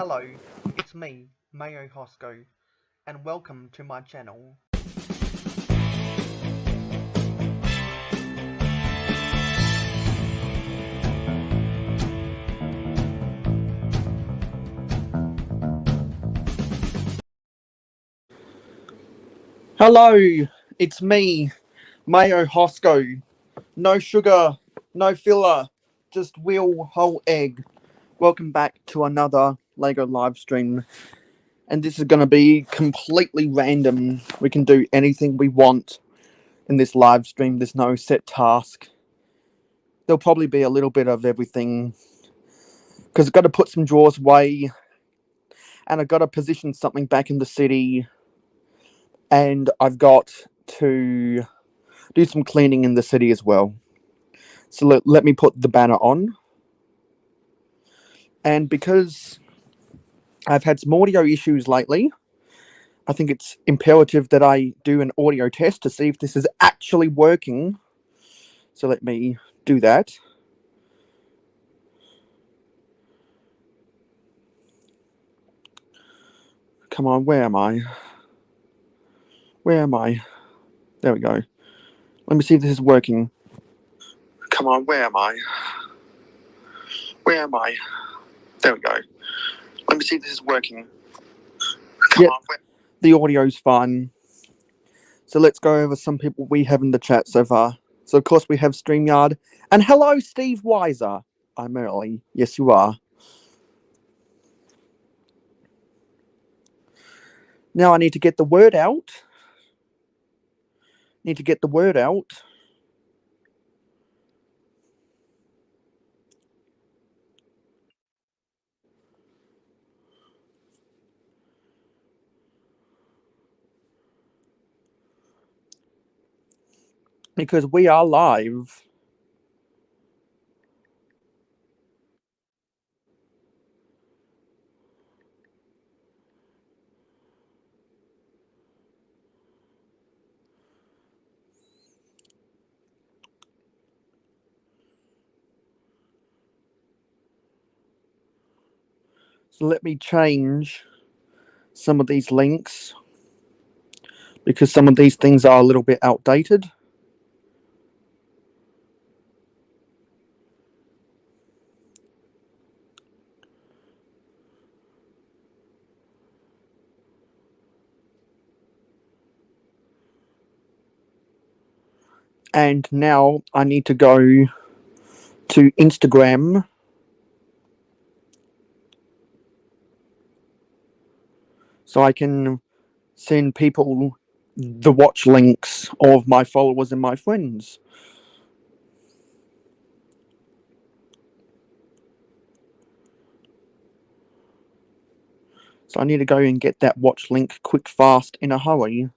Hello, it's me, Mayo Hosko, and welcome to my channel. Hello, it's me, Mayo Hosko. No sugar, no filler, just real whole egg. Welcome back to another Lego live stream. And this is going to be completely random. We can do anything we want in this live stream. There's no set task. There'll probably be a little bit of everything. Because I've got to put some drawers away. And I've got to position something back in the city. And I've got to do some cleaning in the city as well. So let me put the banner on. And because I've had some audio issues lately, I think it's imperative that I do an audio test to see if this is actually working. So let me do that. Come on, where am I? Where am I? There we go. Let me see if this is working. Come on, where am I? Where am I? There we go. Let me see if this is working. Come on, the audio's fine. So let's go over some people we have in the chat so far. So of course we have StreamYard. And hello, Steve Weiser. I'm early. Yes, you are. Now I need to get the word out. Because we are live. So let me change some of these links. Because some of these things are a little bit outdated. And now I need to go to Instagram. So I can send people the watch links of my followers and my friends. So I need to go and get that watch link quick, fast, in a hurry.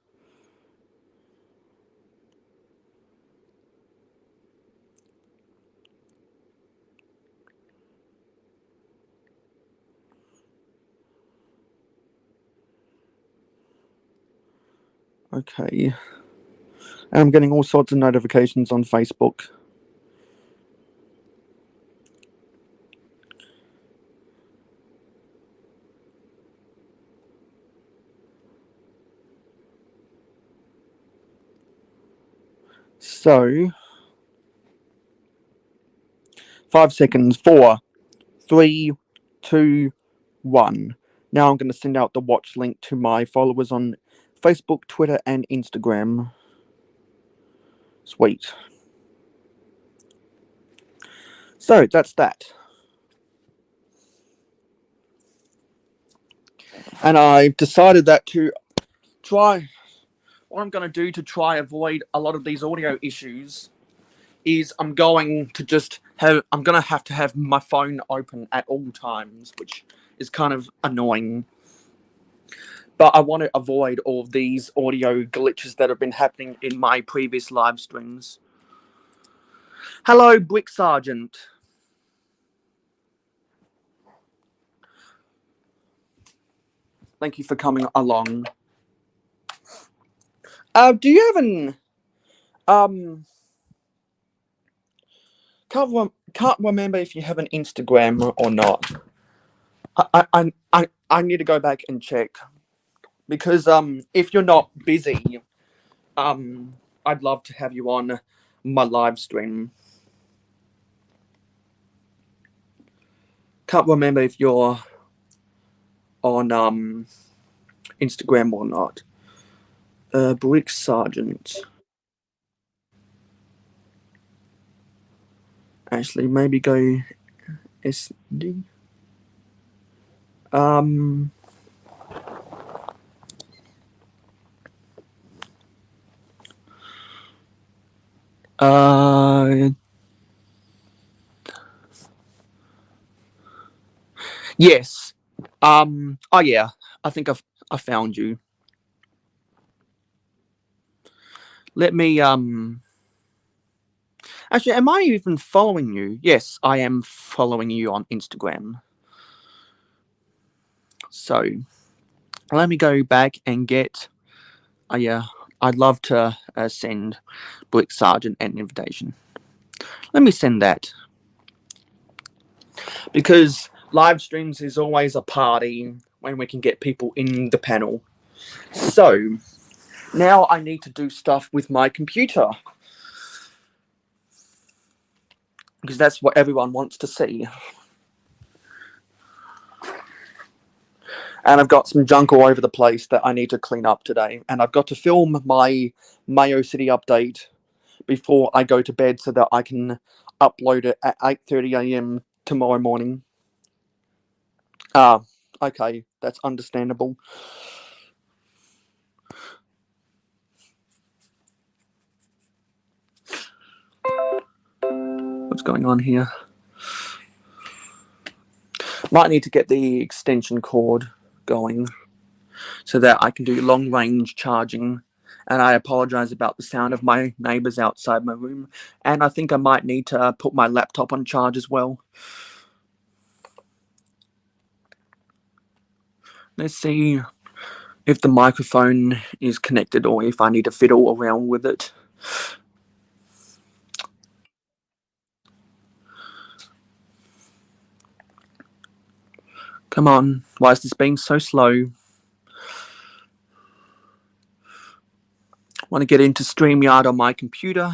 Okay. And I'm getting all sorts of notifications on Facebook. So, 5 seconds. 4, 3, 2, 1. Now I'm going to send out the watch link to my followers on Facebook, Twitter, and Instagram. Sweet. So, that's that. And I've decided that to try... What I'm going to do to try avoid a lot of these audio issues is I'm going to have to have my phone open at all times, which is kind of annoying. But I want to avoid all of these audio glitches that have been happening in my previous live streams. Hello, Brick Sergeant. Thank you for coming along. Do you have an can't remember if you have an Instagram or not. I need to go back and check because if you're not busy, I'd love to have you on my live stream. Can't remember if you're on Instagram or not. Brick Sergeant. Actually, maybe go SD. Um. Uh. Yes. Oh yeah. I think I found you. Let me. Actually, am I even following you? Yes, I am following you on Instagram. So let me go back and get. Yeah. I'd love to send Brick Sergeant an invitation. Let me send that because live streams is always a party when we can get people in the panel. So now I need to do stuff with my computer because that's what everyone wants to see. And I've got some junk all over the place that I need to clean up today. And I've got to film my Mayo City update before I go to bed so that I can upload it at 8:30 a.m. tomorrow morning. Ah, okay, that's understandable. What's going on here? Might need to get the extension cord going so that I can do long range charging. And I apologize about the sound of my neighbors outside my room. And I think I might need to put my laptop on charge as well. Let's see if the microphone is connected or if I need to fiddle around with it. Come on, why is this being so slow? Want to get into StreamYard on my computer.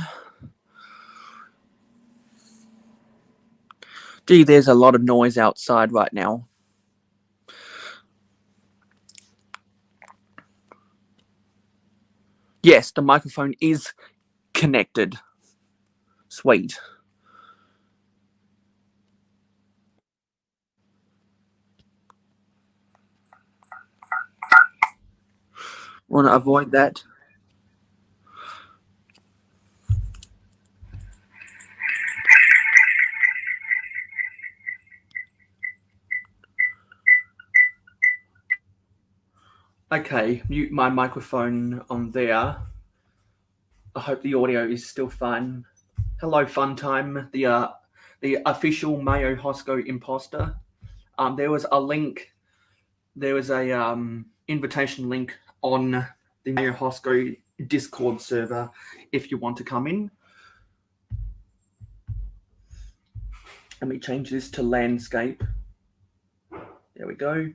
Gee, there's a lot of noise outside right now. Yes, the microphone is connected. Sweet. Want to avoid that. Okay, mute my microphone on there. I hope the audio is still fine. Hello, Fun Time, the official Mayo Hosko imposter. There was a link. There was a invitation link on the Mayo Hosko Discord server if you want to come in. Let me change this to landscape. There we go.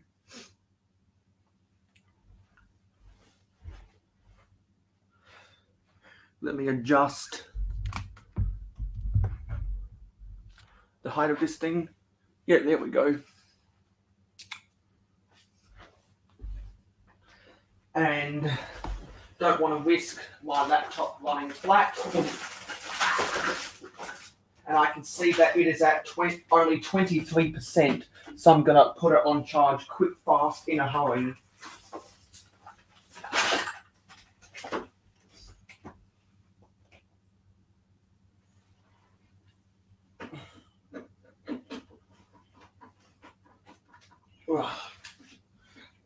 Let me adjust the height of this thing. Yeah, there we go. And don't want to risk my laptop running flat. And I can see that it is at only 23%. So I'm going to put it on charge quick, fast, in a hurry.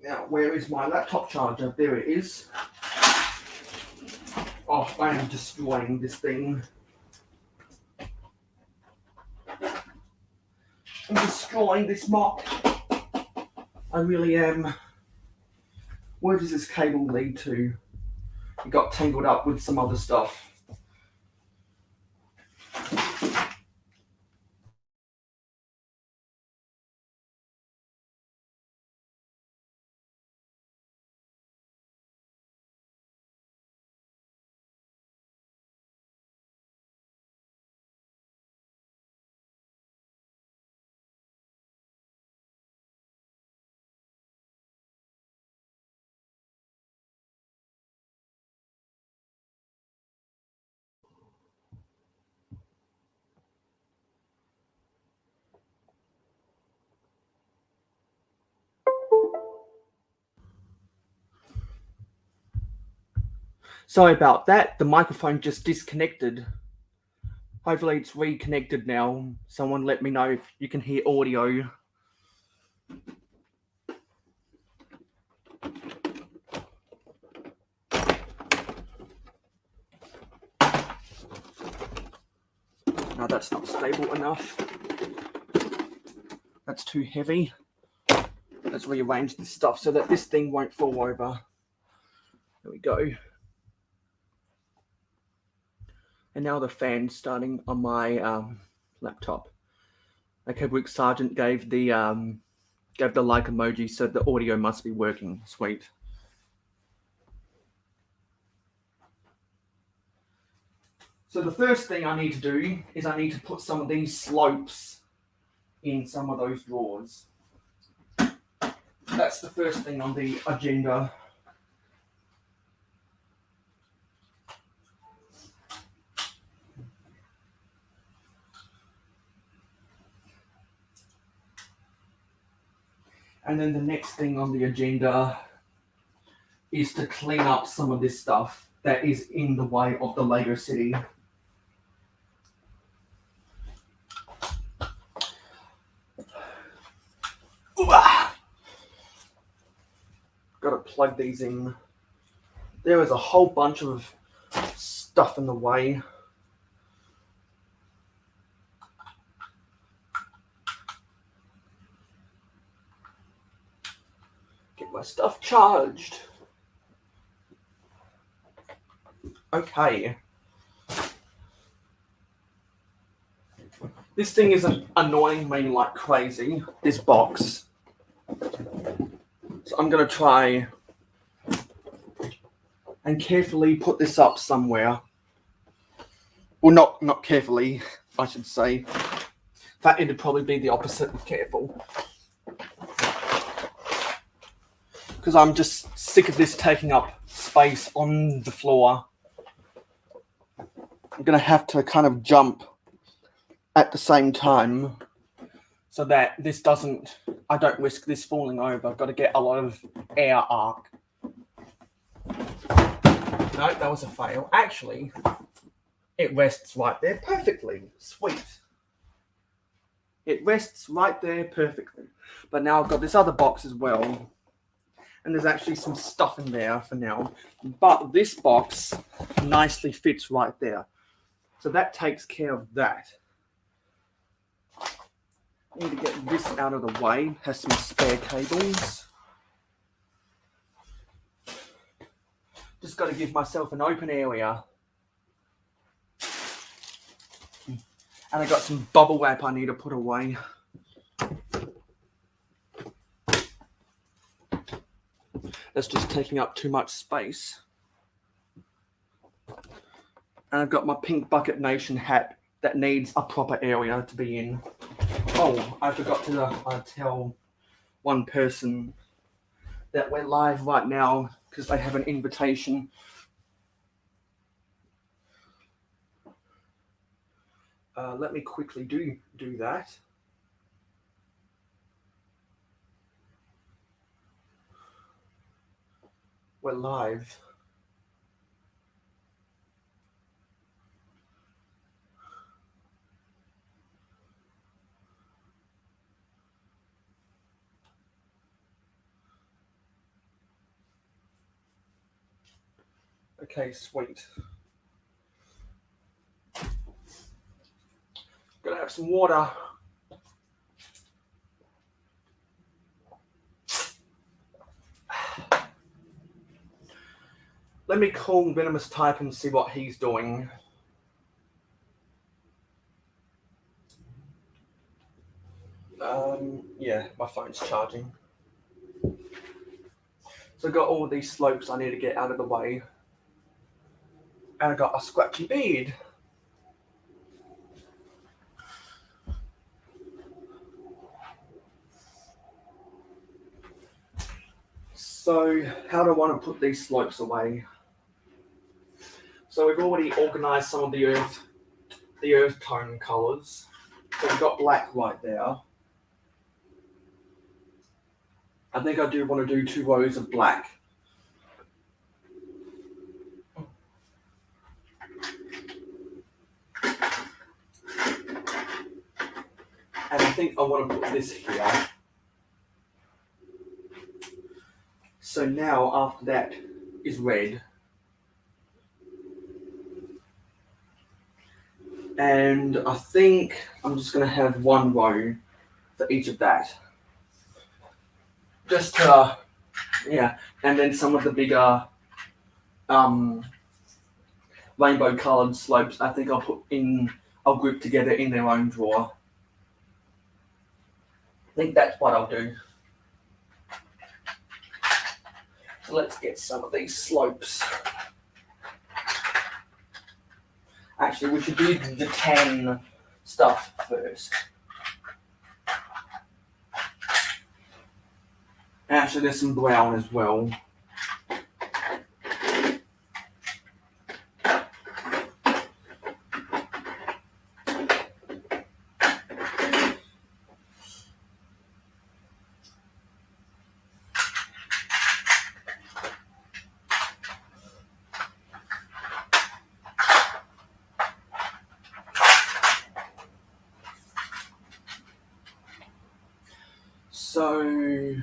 Now, where is my laptop charger? There it is. Oh, I am destroying this thing. I'm destroying this mop. I really am. Where does this cable lead to? It got tangled up with some other stuff. Sorry about that. The microphone just disconnected. Hopefully it's reconnected now. Someone let me know if you can hear audio. No, that's not stable enough. That's too heavy. Let's rearrange this stuff so that this thing won't fall over. There we go. And now the fan's starting on my laptop. Okay, Rick Sargent gave the like emoji, so the audio must be working. Sweet. So the first thing I need to do is I need to put some of these slopes in some of those drawers. That's the first thing on the agenda. And then the next thing on the agenda is to clean up some of this stuff that is in the way of the Lego City. Got to plug these in. There is a whole bunch of stuff in the way. Get my stuff charged. Okay. This thing isn't annoying me like crazy, this box. So I'm going to try and carefully put this up somewhere. Well, not carefully, I should say. In fact, it'd probably be the opposite of careful. Because I'm just sick of this taking up space on the floor. I'm going to have to kind of jump at the same time so that this doesn't, I don't risk this falling over. I've got to get a lot of air arc. No, that was a fail. Actually, it rests right there perfectly. Sweet. It rests right there perfectly. But now I've got this other box as well. And there's actually some stuff in there for now. But this box nicely fits right there. So that takes care of that. I need to get this out of the way. Has some spare cables. Just got to give myself an open area. And I got some bubble wrap I need to put away. That's just taking up too much space. And I've got my Pink Bucket Nation hat that needs a proper area to be in. Oh, I forgot to tell one person that we're live right now because they have an invitation. Let me quickly do that. We're live. Okay, sweet. Gotta have some water. Let me call Venomous Type and see what he's doing. Yeah, my phone's charging. So I've got all these slopes I need to get out of the way. And I got a scratchy bead. So how do I want to put these slopes away? So we've already organised some of the earth tone colours. So we've got black right there. I think I do want to do 2 rows of black. think I want to put this here. So now after that is red. And I think I'm just going to have one row for each of that. Just to, yeah, and then some of the bigger rainbow coloured slopes I think I'll group together in their own drawer. I think that's what I'll do. So let's get some of these slopes. Actually, we should do the tan stuff first. Actually, there's some brown as well. So,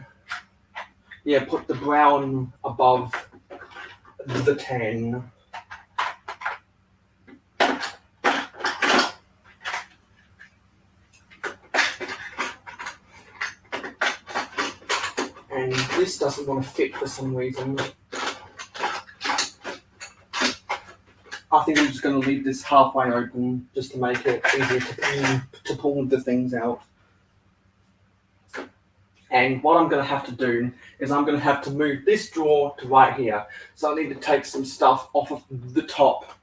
yeah, put the brown above the tan. And this doesn't want to fit for some reason. I think I'm just going to leave this halfway open just to make it easier to pull the things out. And what I'm going to have to do is I'm going to have to move this drawer to right here. So I need to take some stuff off of the top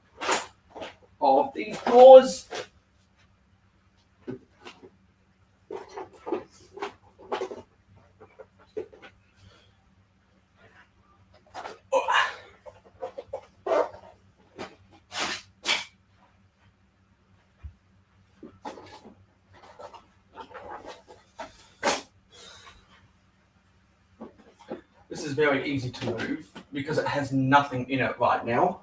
of these drawers. This is very easy to move because it has nothing in it right now.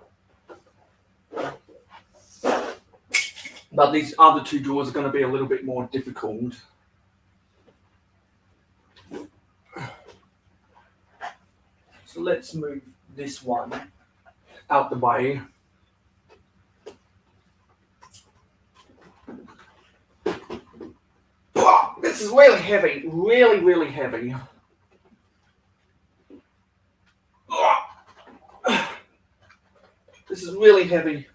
But these other two drawers are going to be a little bit more difficult. So let's move this one out the way. Oh, this is really heavy, really, really heavy. This is really heavy.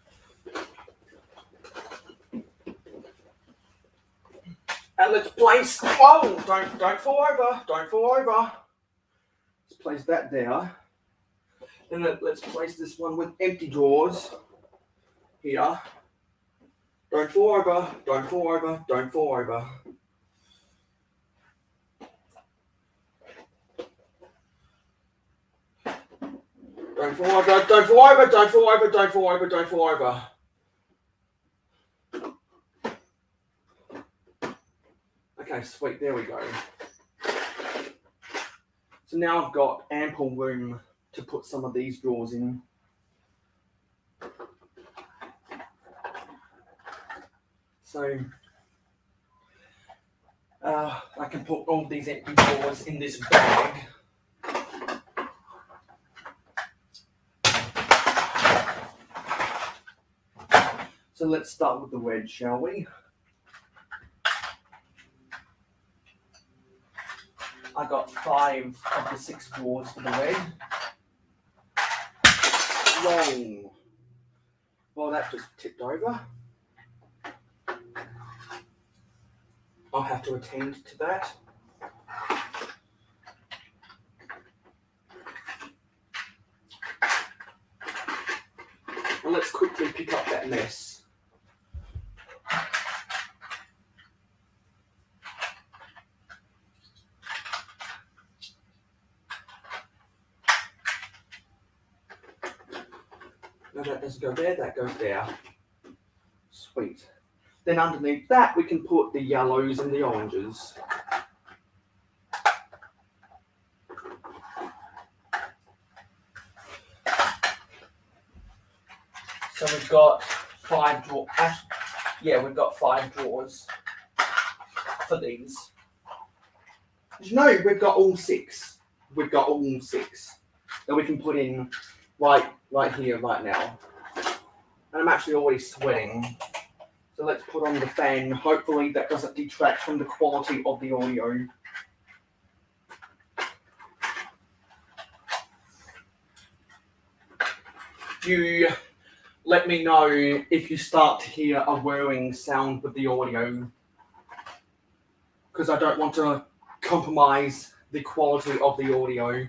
And let's place, whoa, don't fall over, don't fall over. Let's place that there. And then let's place this one with empty drawers here. Don't fall over, don't fall over, don't fall over. Don't fall over, don't fall over, don't fall over, don't fall over, don't fall over. Okay, sweet, there we go. So now I've got ample room to put some of these drawers in. So I can put all these empty drawers in this bag. So let's start with the red, shall we? I got 5 of the 6 drawers for the red. Whoa. Well, that just tipped over. I'll have to attend to that. Well, let's quickly pick up that mess. No, that doesn't go there, that goes there. Sweet. Then underneath that, we can put the yellows and the oranges. So we've got 5 drawers. Yeah, we've got 5 drawers for for these. No, we've got all 6. We've got all 6 that we can put in right here, right now. And I'm actually already sweating. So let's put on the fan. Hopefully that doesn't detract from the quality of the audio. You let me know if you start to hear a whirring sound with the audio, because I don't want to compromise the quality of the audio.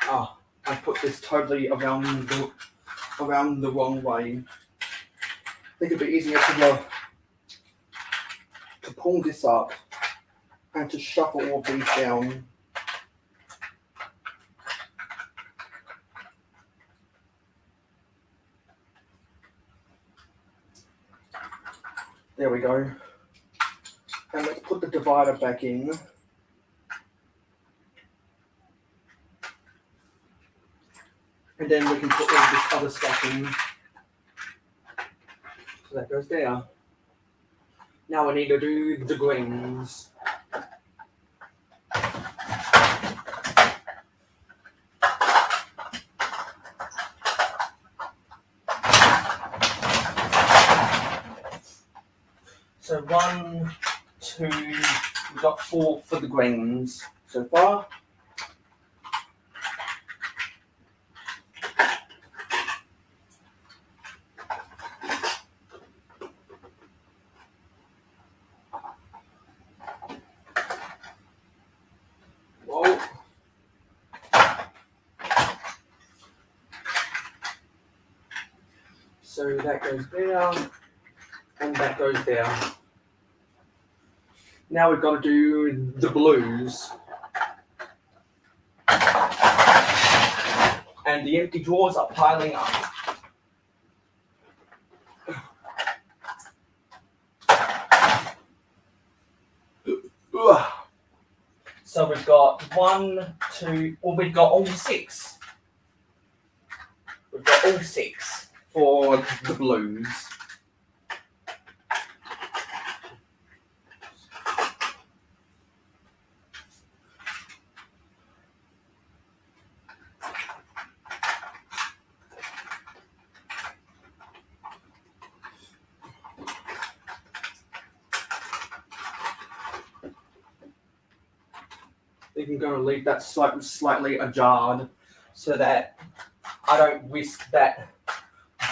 Ah, I put this totally around the wrong way. I think it'd be easier to pull this up and to shuffle all of these down. There we go. And let's put the divider back in. And then we can put all this other stuff in. So that goes there. Now we need to do the greens. So 1, 2, we've got 4 for the greens so far. Whoa. So that goes there, and that goes there. Now we've got to do the blues. And the empty drawers are piling up. So we've got 1, 2, well, we've got all 6. We've got all 6 for the blues. I'm going to leave that slightly ajar so that I don't risk that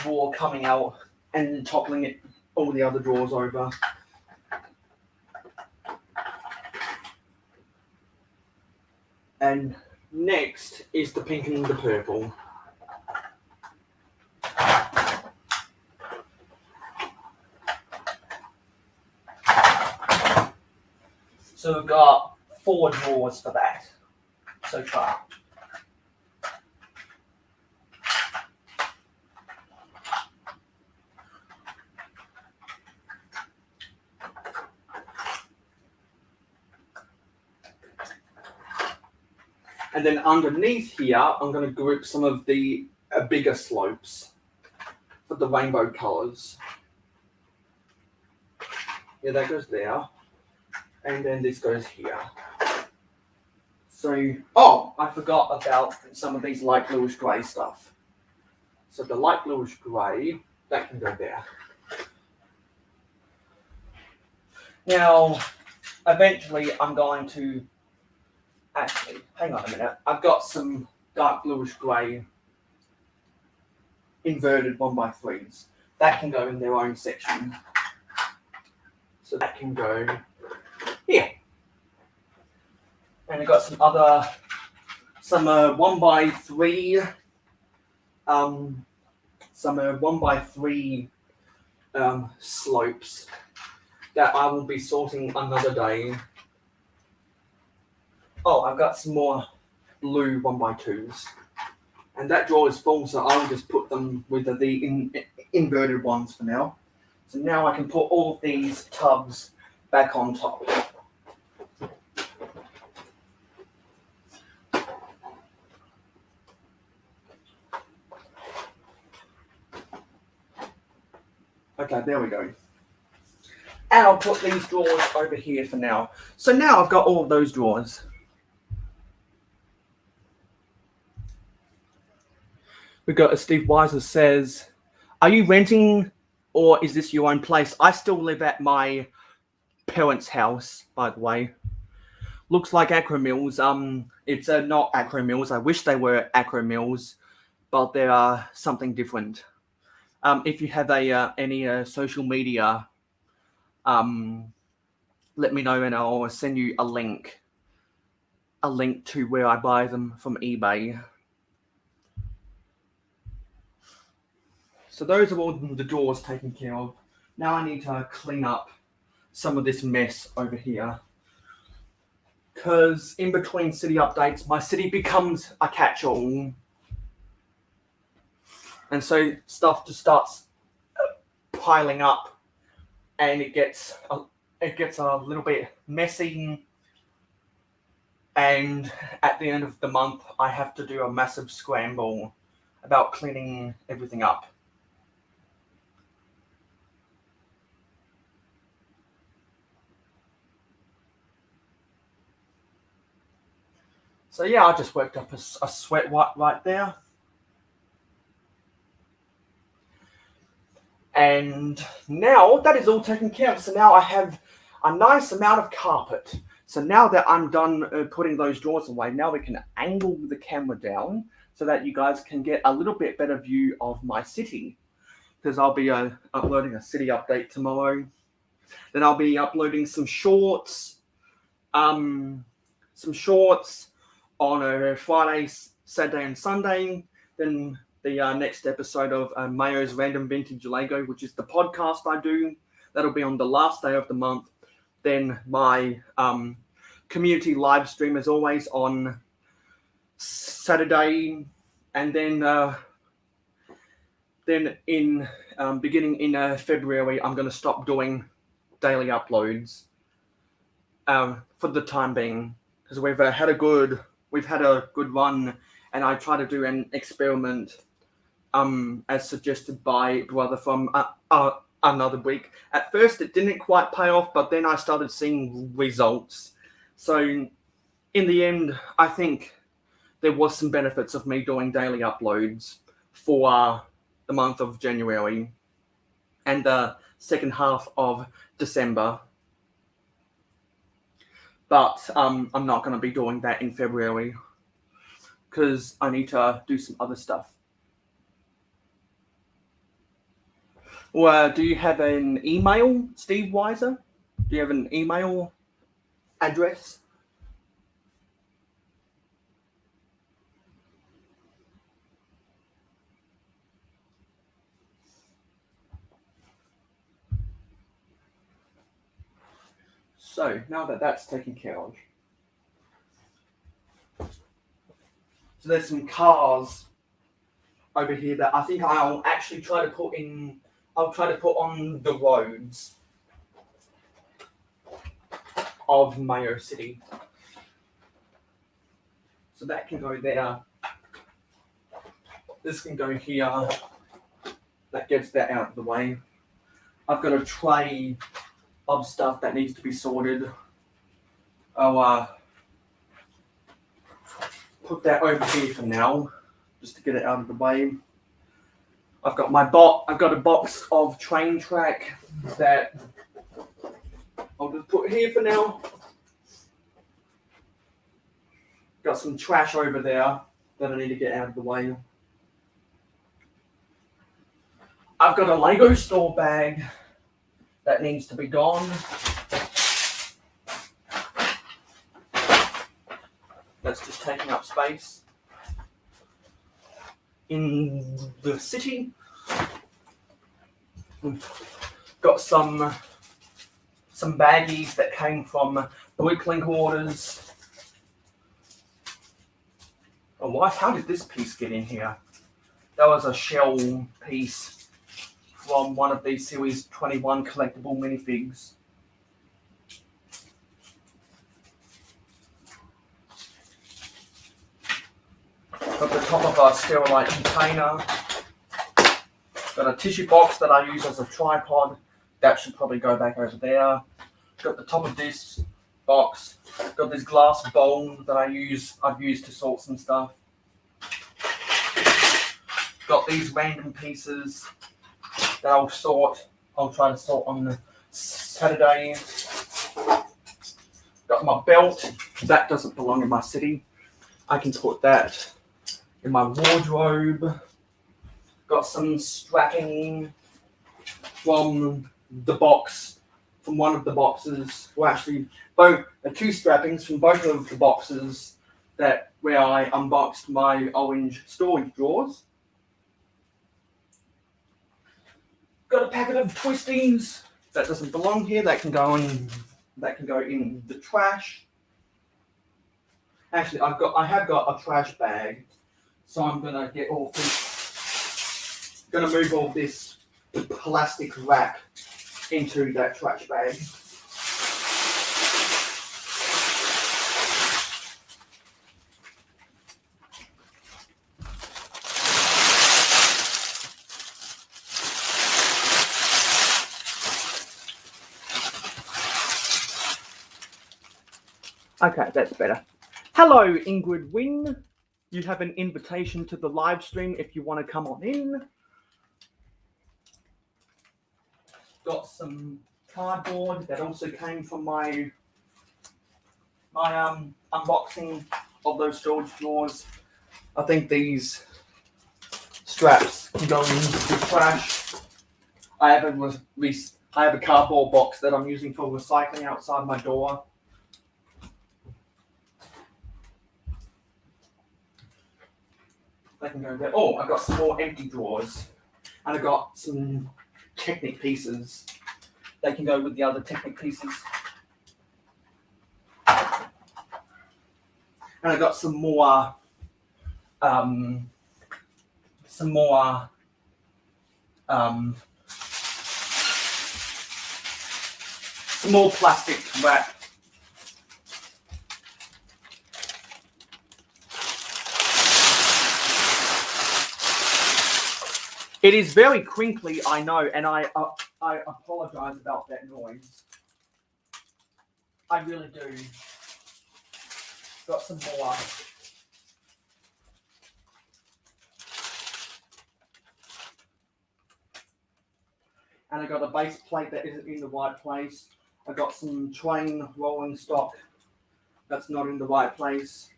drawer coming out and toppling all the other drawers over. And next is the pink and the purple. So we've got 4 drawers for that so far. And then underneath here, I'm going to group some of the bigger slopes for the rainbow colours. Yeah, that goes there. And then this goes here. So, oh, I forgot about some of these light bluish grey stuff. So the light bluish grey, that can go there. Now, eventually I'm going to, actually, hang on a minute. I've got some dark bluish grey inverted 1x3s. That can go in their own section. So that can go here. And I've got some other, some 1x3, some 1x3 slopes that I will be sorting another day. Oh, I've got some more blue 1x2s. And that drawer is full, so I'll just put them with the inverted ones for now. So now I can put all of these tubs back on top. Okay, there we go. And I'll put these drawers over here for now. So now I've got all of those drawers. We've got Steve Weiser says, are you renting or is this your own place? I still live at my parents' house, by the way. Looks like Acro Mills. It's not Acro Mills. I wish they were Acro Mills, but they are something different. If you have any social media, let me know and I'll send you a link to where I buy them from eBay. So those are all the drawers taken care of. Now I need to clean up some of this mess over here. Because in between city updates, my city becomes a catch-all. And so stuff just starts piling up and it gets a little bit messy. And at the end of the month, I have to do a massive scramble about cleaning everything up. So yeah, I just worked up a sweat right there. And now that is all taken care of. So now I have a nice amount of carpet. So now that I'm done putting those drawers away, now we can angle the camera down so that you guys can get a little bit better view of my city. Because I'll be uploading a city update tomorrow. Then I'll be uploading some shorts. On a Friday, Saturday, and Sunday. Then the next episode of Mayo's Random Vintage Lego, which is the podcast I do. That'll be on the last day of the month. Then my community live stream, as always, on Saturday. And then in beginning in February, I'm going to stop doing daily uploads for the time being, because we've had a good run, and I try to do an experiment as suggested by brother from another week. At first it didn't quite pay off, but then I started seeing results. So in the end, I think there was some benefits of me doing daily uploads for the month of January and the second half of December. But I'm not going to be doing that in February because I need to do some other stuff. Well, do you have an email, Steve Weiser? Do you have an email address? So, now that that's taken care of. So there's some cars over here that I think I'll actually try to put on the roads of Mayo City. So that can go there. This can go here. That gets that out of the way. I've got a tray of stuff that needs to be sorted. I'll put that over here for now, just to get it out of the way. I've got a box of train track that I'll just put here for now. Got some trash over there that I need to get out of the way. I've got a Lego store bag that needs to be gone. That's just taking up space in the city. Got some baggies that came from Bricklink orders. Oh, what? How did this piece get in here? That was a shell piece from one of these Series 21 collectible minifigs. Got the top of a Sterilite container. Got a tissue box that I use as a tripod. That should probably go back over there. Got the top of this box. Got this glass bowl that I've used to sort some stuff. Got these random pieces that I'll try to sort on Saturday. Got my belt. That doesn't belong in my city. I can put that in my wardrobe. Got some strapping from the box, from one of the boxes. Well, actually, both the two strappings from both of the boxes where I unboxed my orange storage drawers. Got a packet of twisties that doesn't belong here. That can go in the trash. Actually, I have got a trash bag, so I'm gonna move all this plastic wrap into that trash bag. Okay, that's better. Hello, Ingrid Wynne. You have an invitation to the live stream if you want to come on in. Got some cardboard that also came from my unboxing of those storage drawers. I think these straps can go into the trash. I have a cardboard box that I'm using for recycling outside my door. They can go there. Oh, I got some more empty drawers, and I got some Technic pieces. They can go with the other Technic pieces. And I got some more plastic wrap. It is very crinkly, I know, and I apologize about that noise. I really do. Got some more. And I got a base plate that isn't in the right place. I got some train rolling stock that's not in the right place.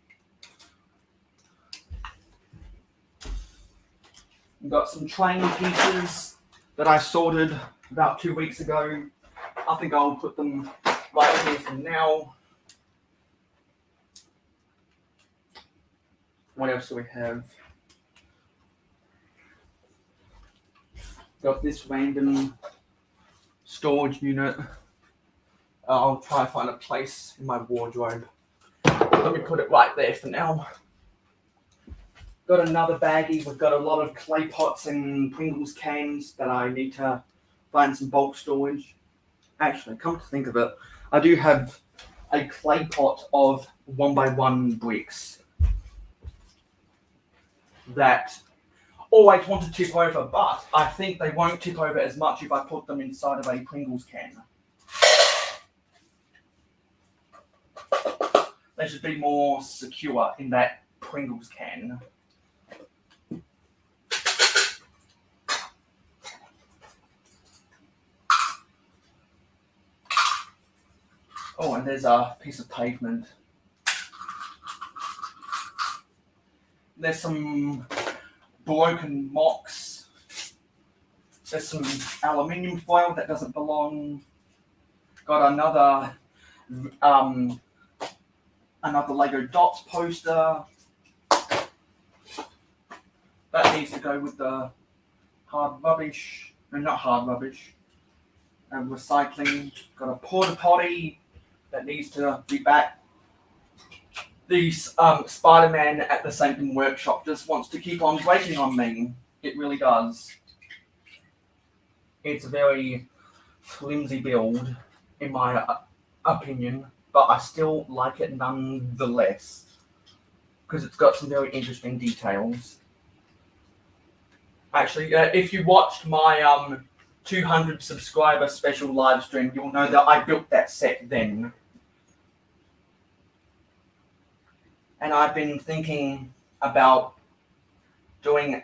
Got some train pieces that I sorted about 2 weeks ago. I think I'll put them right here for now. What else do we have? Got this random storage unit. I'll try to find a place in my wardrobe. Let me put it right there for now. Got another baggie. We've got a lot of clay pots and Pringles cans that I need to find some bulk storage. Actually, come to think of it, I do have a clay pot of 1x1 bricks that always want to tip over, but I think they won't tip over as much if I put them inside of a Pringles can. They should be more secure in that Pringles can. Oh, and there's a piece of pavement. There's some broken mocks. There's some aluminium foil that doesn't belong. Got another Lego Dots poster. That needs to go with the hard rubbish. No, not hard rubbish. And recycling. Got a porta potty that needs to be back. The Spider-Man at the Satan Workshop just wants to keep on breaking on me. It really does. It's a very flimsy build, in my opinion, but I still like it nonetheless because it's got some very interesting details. Actually, if you watched my 200 subscriber special live stream, you'll know that I built that set then. And I've been thinking about doing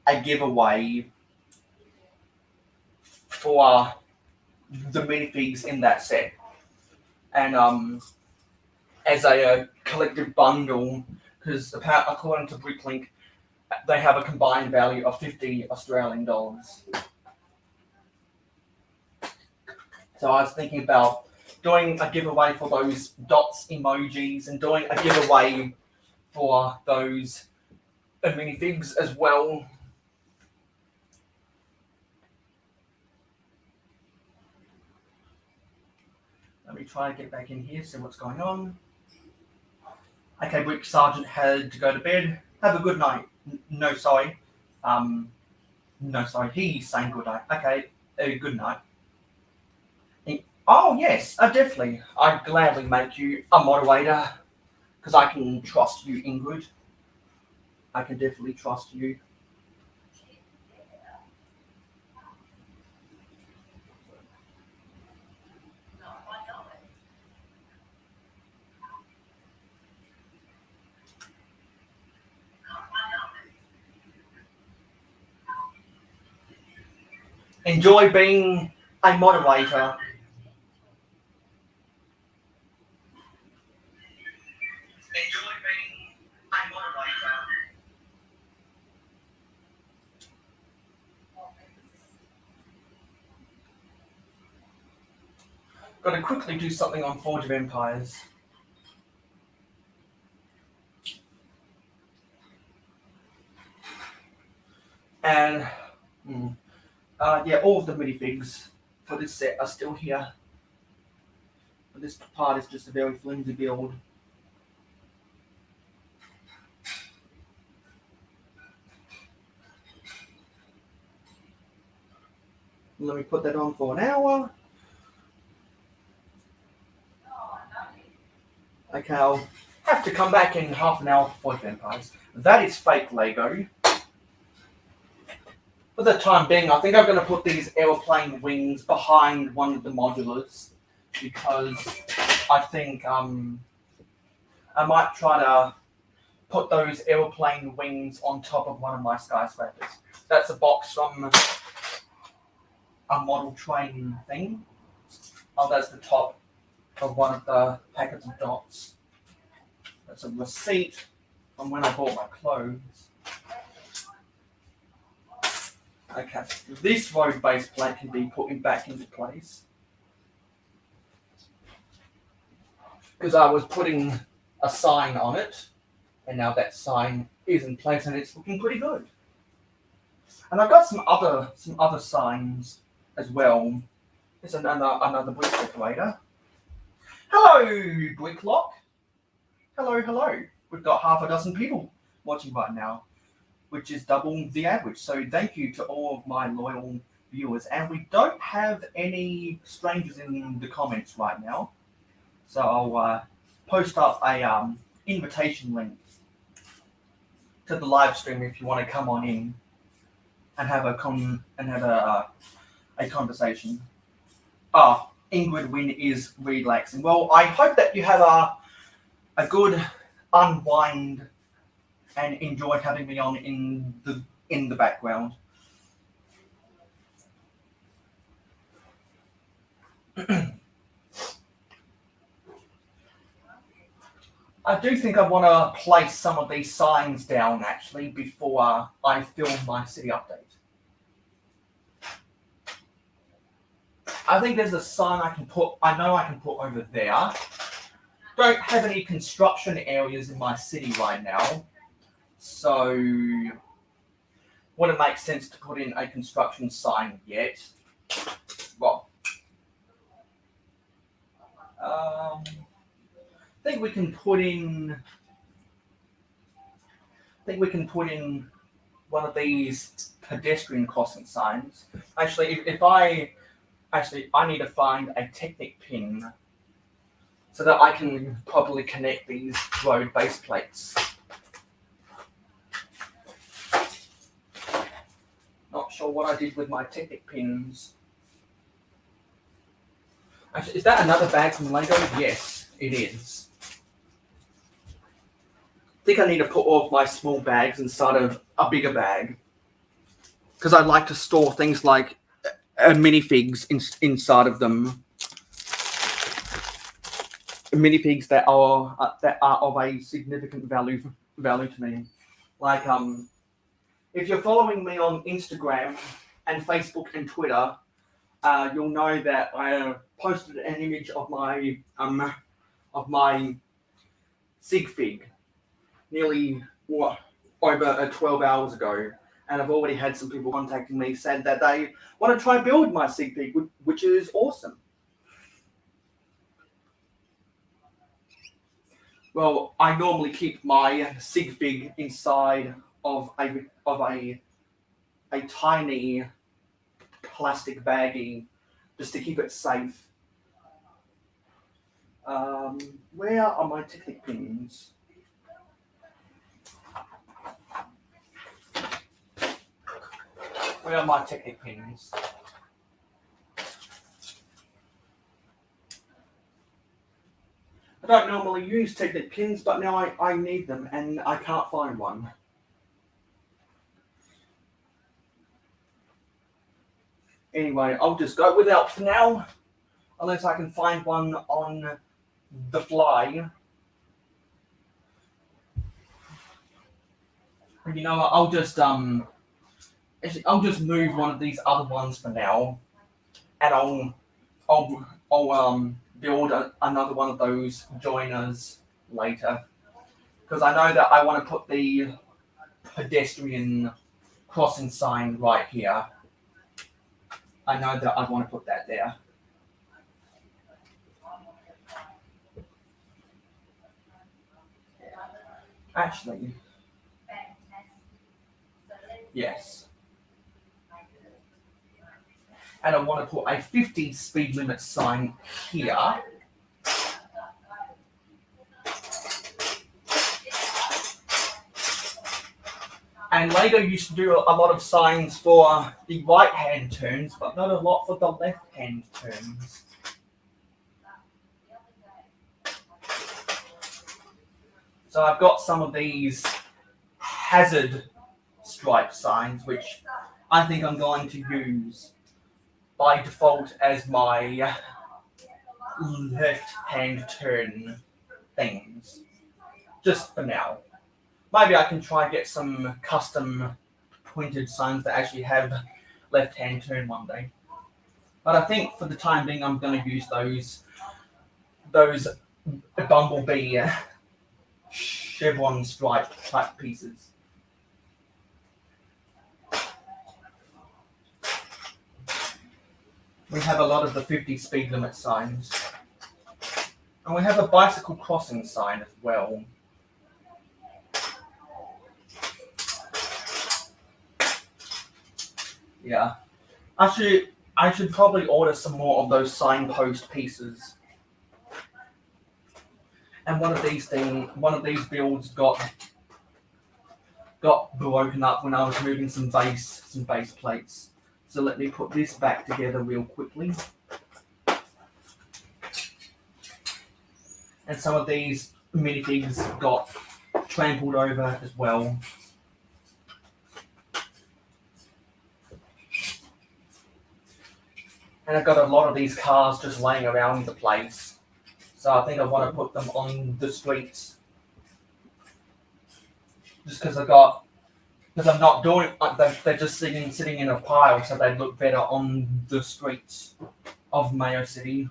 a giveaway for the minifigs in that set. And as a collective bundle, because according to Bricklink, they have a combined value of 50 Australian dollars. So I was thinking about doing a giveaway for those dots emojis and doing a giveaway for those minifigs as well. Let me try to get back in here, see what's going on. Okay, Brick Sergeant had to go to bed. Have a good night. No, sorry. No, sorry. He's saying good night. Okay, good night. Oh, yes, definitely. I'd gladly make you a moderator because I can trust you, Ingrid. I can definitely trust you. Enjoy being a moderator. Enjoy being a moderator. Got to quickly do something on Forge of Empires. And yeah, all of the minifigs for this set are still here. But this part is just a very flimsy build. Let me put that on for an hour. Okay, I'll have to come back in half an hour for Vampires. That is fake Lego. For the time being, I think I'm going to put these aeroplane wings behind one of the modulars because I think I might try to put those aeroplane wings on top of one of my skyscrapers. That's a box from a model train thing. Oh, that's the top of one of the packets of dots. That's a receipt from when I bought my clothes. Okay, this road base plate can be put back into place. Because I was putting a sign on it, and now that sign is in place and it's looking pretty good. And I've got some other signs as well. There's another brick decorator. Hello, Bricklock. Hello. We've got half a dozen people watching right now, which is double the average. So thank you to all of my loyal viewers. And we don't have any strangers in the comments right now. So I'll post up a invitation link to the live stream if you want to come on in and have a conversation. Ingrid Wynn is relaxing. Well, I hope that you have a good unwind and enjoyed having me on in the background. I do think I want to place some of these signs down actually before I film my city update. I think there's a sign I know I can put over there. Don't have any construction areas in my city right now, so wouldn't make sense to put in a construction sign yet. Well, I think we can put in one of these pedestrian crossing signs. Actually, I need to find a Technic pin so that I can properly connect these road base plates. not sure what I did with my Technic pins. Actually, is that another bag from Lego? Yes, it is. I think I need to put all of my small bags inside of a bigger bag. Because I like to store things like minifigs inside of them. Minifigs that are of a significant value to me. Like if you're following me on Instagram and Facebook and Twitter, you'll know that I posted an image of my sig fig nearly over 12 hours ago, and I've already had some people contacting me said that they want to try build my sig fig, which is awesome. Well, I normally keep my sig fig inside of a tiny plastic baggie just to keep it safe. Where are my Technic pins? Where are my Technic pins? I don't normally use Technic pins, but now I need them and I can't find one. Anyway, I'll just go without for now, unless I can find one on the fly. You know what, I'll just move one of these other ones for now, and I'll build another one of those joiners later, because I know that I want to put the pedestrian crossing sign right here. I know that I want to put that there. Actually, yes. And I want to put a 50 speed limit sign here. And Lego used to do a lot of signs for the right-hand turns, but not a lot for the left-hand turns. So I've got some of these hazard stripe signs, which I think I'm going to use by default as my left-hand turn things, just for now. Maybe I can try and get some custom pointed signs that actually have left-hand turn one day. But I think for the time being, I'm going to use those bumblebee chevron stripe type pieces. We have a lot of the 50 speed limit signs. And we have a bicycle crossing sign as well. Yeah. I should probably order some more of those signpost pieces. And one of these builds got broken up when I was moving some base plates. So let me put this back together real quickly. And some of these minifigs got trampled over as well. And I've got a lot of these cars just laying around the place. So I think I want to put them on the streets. Just because I'm not doing, they're just sitting in a pile, so they look better on the streets of Mayo City.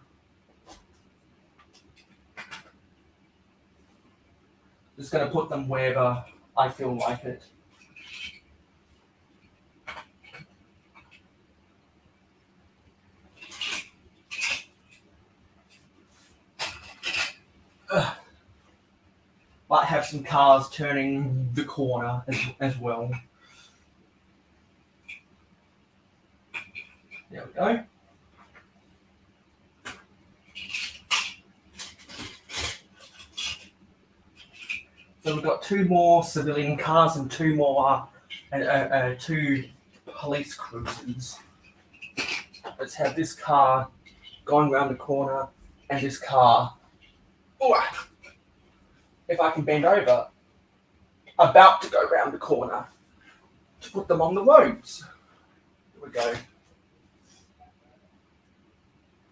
Just going to put them wherever I feel like it. Might have some cars turning the corner as well. There we go. So we've got two more civilian cars and two police cruisers. Let's have this car going around the corner and this car, if I can bend over, about to go around the corner to put them on the roads. Here we go.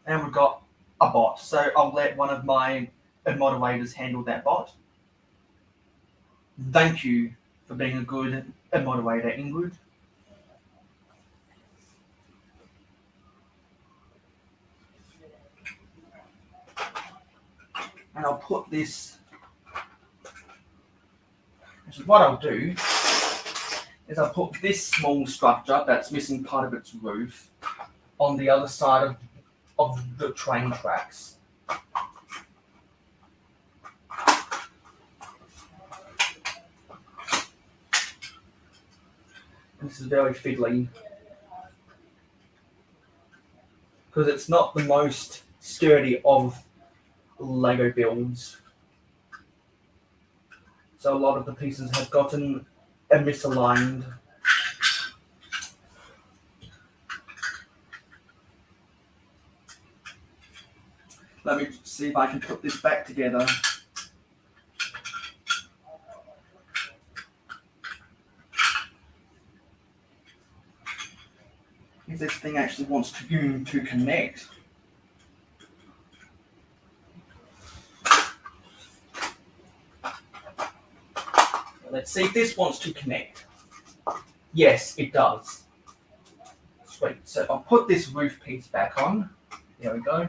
And we've got a bot, so I'll let one of my moderators handle that bot. Thank you for being a good moderator, Ingrid. And I'll put this, which is what I'll do, is I'll put this small structure that's missing part of its roof on the other side of the train tracks. And this is very fiddly because it's not the most sturdy of Lego builds. So a lot of the pieces have gotten misaligned. Let me see if I can put this back together. If this thing actually wants to connect. Let's see if this wants to connect. Yes, it does. Sweet. So I'll put this roof piece back on. There we go.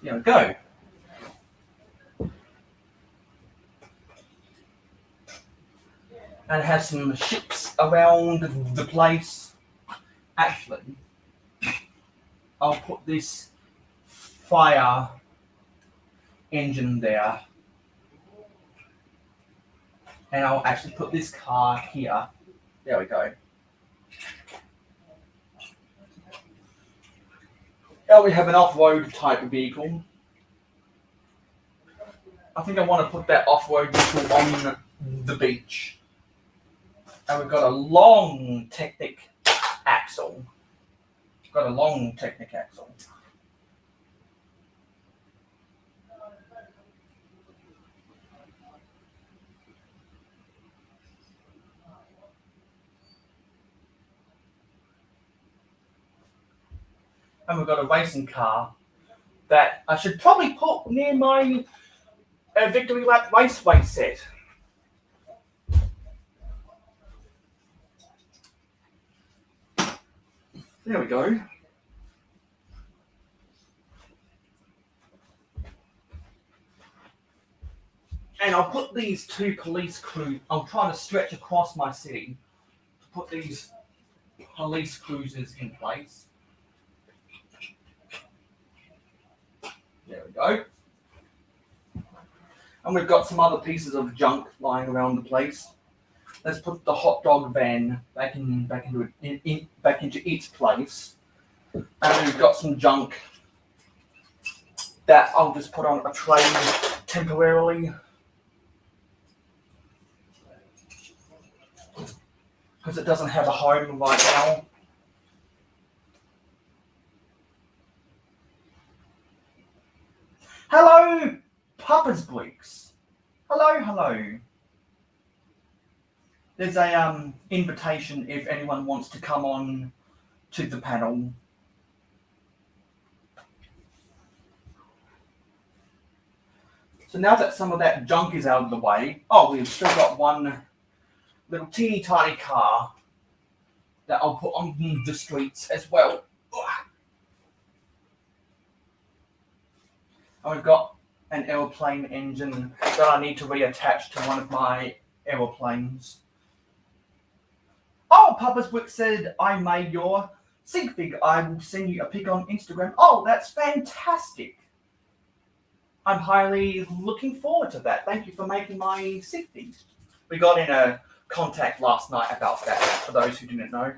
There we go. And have some ships around the place. Actually, I'll put this fire engine there. And I'll actually put this car here. There we go. Now we have an off-road type vehicle. I think I want to put that off-road vehicle on the beach. And we've got a long Technic axle. And we've got a racing car that I should probably put near my Victory Lap Raceway set. There we go. And I'll put these two police crews, I'm trying to stretch across my city to put these police cruisers in place. There we go. And we've got some other pieces of junk lying around the place. Let's put the hot dog van back into its place. And we've got some junk that I'll just put on a tray temporarily. Because it doesn't have a home right now. Hello, Papa's Bricks. Hello. There's a invitation if anyone wants to come on to the panel. So now that some of that junk is out of the way, we've still got one little teeny tiny car that I'll put on the streets as well. And we've got an aeroplane engine that I need to reattach to one of my aeroplanes. Oh, Papa's Brick said I made your sig fig. I will send you a pic on Instagram. Oh, that's fantastic. I'm highly looking forward to that. Thank you for making my sig fig. We got in a contact last night about that, for those who didn't know.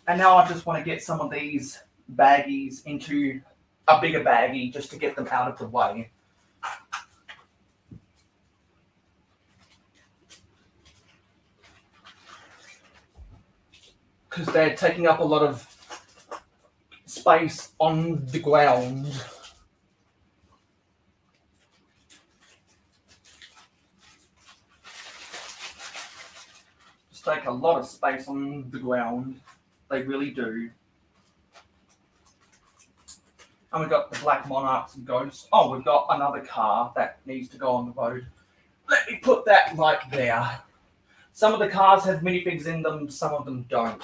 And now I just want to get some of these baggies into a bigger baggie just to get them out of the way. Because they're taking up a lot of space on the ground. Just take a lot of space on the ground. They really do. And we've got the black monarchs and ghosts. Oh, we've got another car that needs to go on the road. Let me put that right there. Some of the cars have minifigs in them, some of them don't.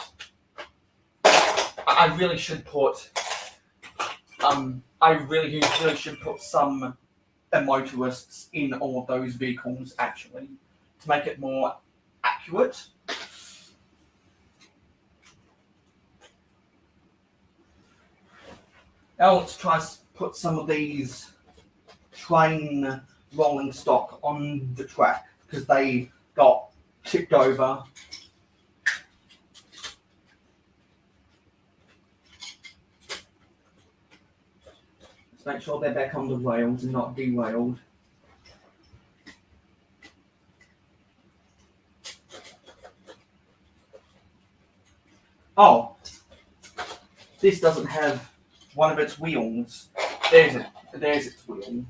I really should put should put some motorists in all of those vehicles actually to make it more accurate. Now let's try to put some of these train rolling stock on the track because they got tipped over. Let's make sure they're back on the rails and not derailed. Oh, this doesn't have one of its wheels. There's its wheel.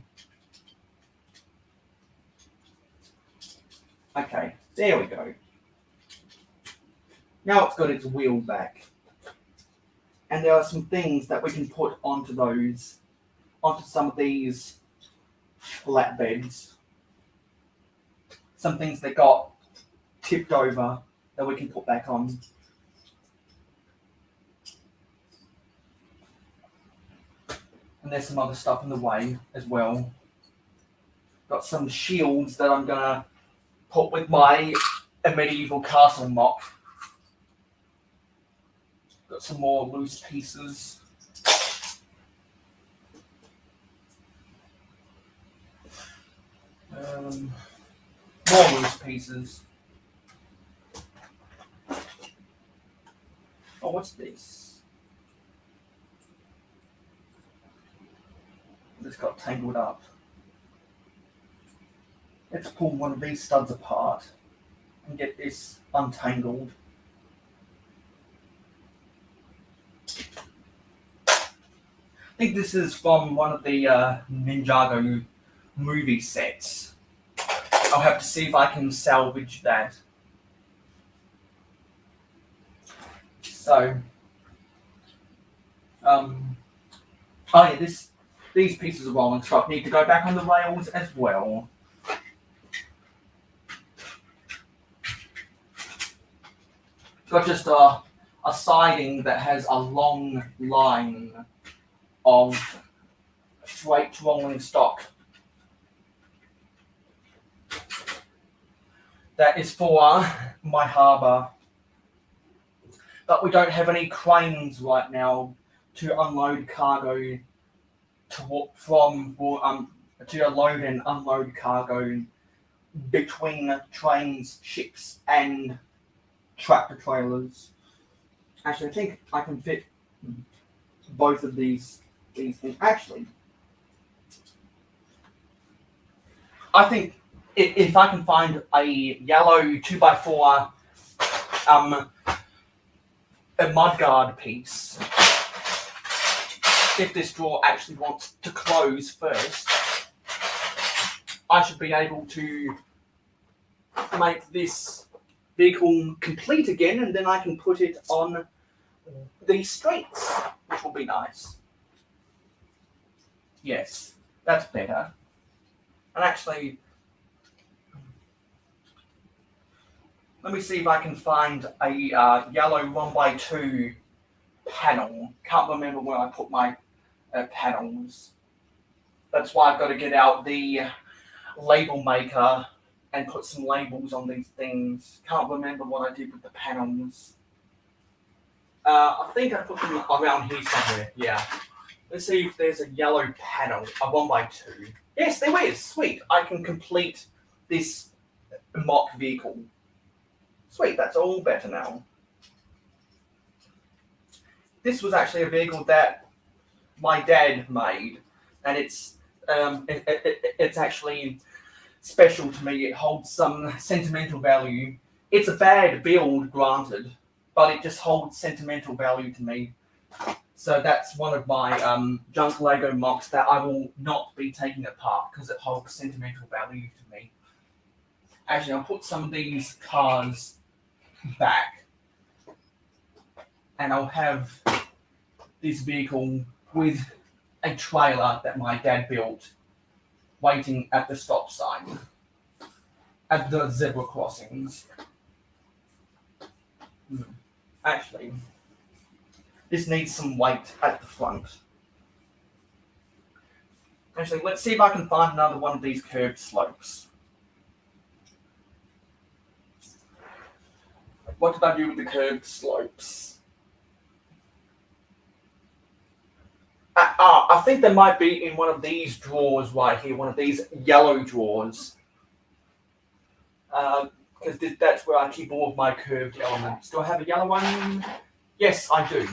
Okay, there we go. Now it's got its wheel back. And there are some things that we can put onto some of these flatbeds. Some things that got tipped over that we can put back on. And there's some other stuff in the way as well. Got some shields that I'm gonna put with my medieval castle mop. Got some more loose pieces. More loose pieces. Oh, what's this? This got tangled up. Let's pull one of these studs apart and get this untangled. I think this is from one of the Ninjago movie sets. I'll have to see if I can salvage that. So, oh yeah, these pieces of rolling stock need to go back on the rails as well. Got just a siding that has a long line of freight rolling stock. That is for my harbour. But we don't have any cranes right now to unload cargo to load and unload cargo between trains, ships, and tractor trailers. Actually, I think I can fit both of these things. Actually, I think if I can find a yellow 2x4 a mudguard piece, if this drawer actually wants to close first, I should be able to make this vehicle complete again, and then I can put it on the streets, which will be nice. Yes, that's better. And actually, let me see if I can find a yellow 1x2 panel. Can't remember where I put my panels. That's why I've got to get out the label maker and put some labels on these things. Can't remember what I did with the panels. I think I put them around here somewhere. Yeah. Let's see if there's a yellow panel, a 1x2. Yes, there is. Sweet. I can complete this mock vehicle. Sweet, that's all better now. This was actually a vehicle that my dad made, and it's actually special to me. It holds some sentimental value. It's a bad build, granted, but it just holds sentimental value to me. So that's one of my junk Lego mocks that I will not be taking apart because it holds sentimental value to me. Actually, I'll put some of these cars back, and I'll have this vehicle with a trailer that my dad built waiting at the stop sign at the zebra crossings. Actually, this needs some weight at the front. Actually, let's see if I can find another one of these curved slopes. What did I do with the curved slopes? I think they might be in one of these drawers right here, one of these yellow drawers. Because that's where I keep all of my curved elements. Do I have a yellow one? Yes, I do.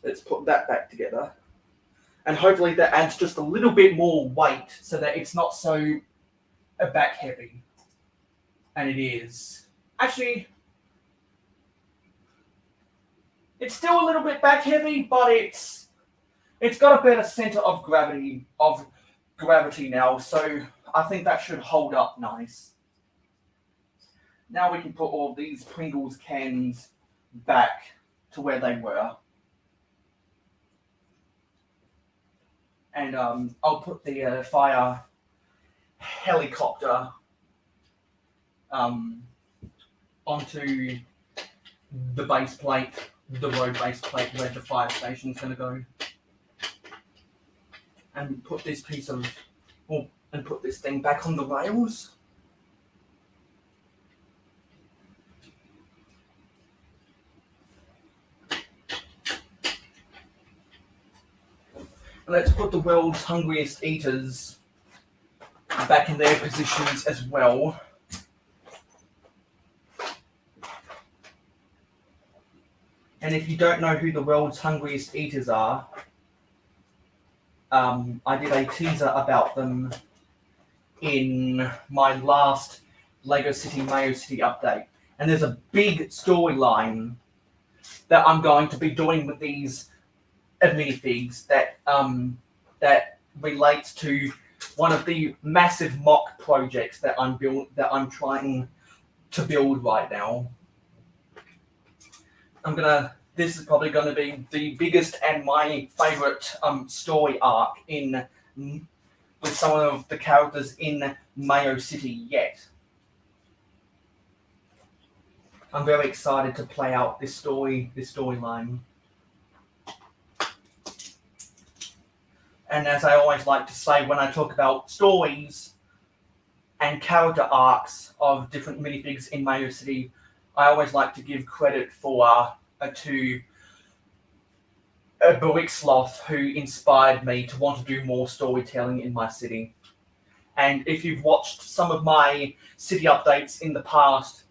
Let's put that back together. And hopefully that adds just a little bit more weight so that it's not so back heavy. And it is. Actually, it's still a little bit back heavy, but it's got a better center of gravity now, so I think that should hold up nice. Now we can put all of these Pringles cans back to where they were. And I'll put the fire helicopter onto the base plate, the road base plate where the fire station is going to go. And put this and put this thing back on the rails. And let's put the world's hungriest eaters back in their positions as well. And if you don't know who the world's hungriest eaters are, I did a teaser about them in my last Lego City Mayo City update. And there's a big storyline that I'm going to be doing with these minifigs that relates to one of the massive mock projects that I'm trying to build right now. This is probably going to be the biggest and my favorite story arc with some of the characters in Mayo City yet. I'm very excited to play out this storyline. And as I always like to say when I talk about stories and character arcs of different minifigs in Mayo City, I always like to give credit to Sloth, who inspired me to want to do more storytelling in my city. And if you've watched some of my city updates in the past,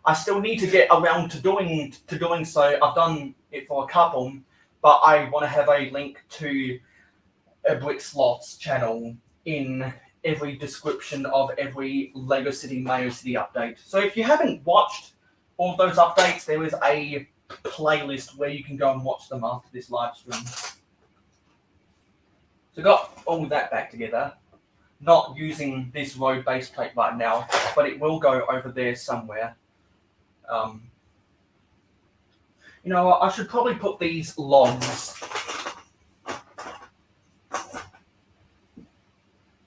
I still need to get around to doing so. I've done it for a couple, but I want to have a link to Sloth's channel in every description of every Lego City Mayo City update. So if you haven't watched all of those updates, there is a playlist where you can go and watch them after this live stream. So got all of that back together. Not using this road base plate right now, but it will go over there somewhere. I should probably put these logs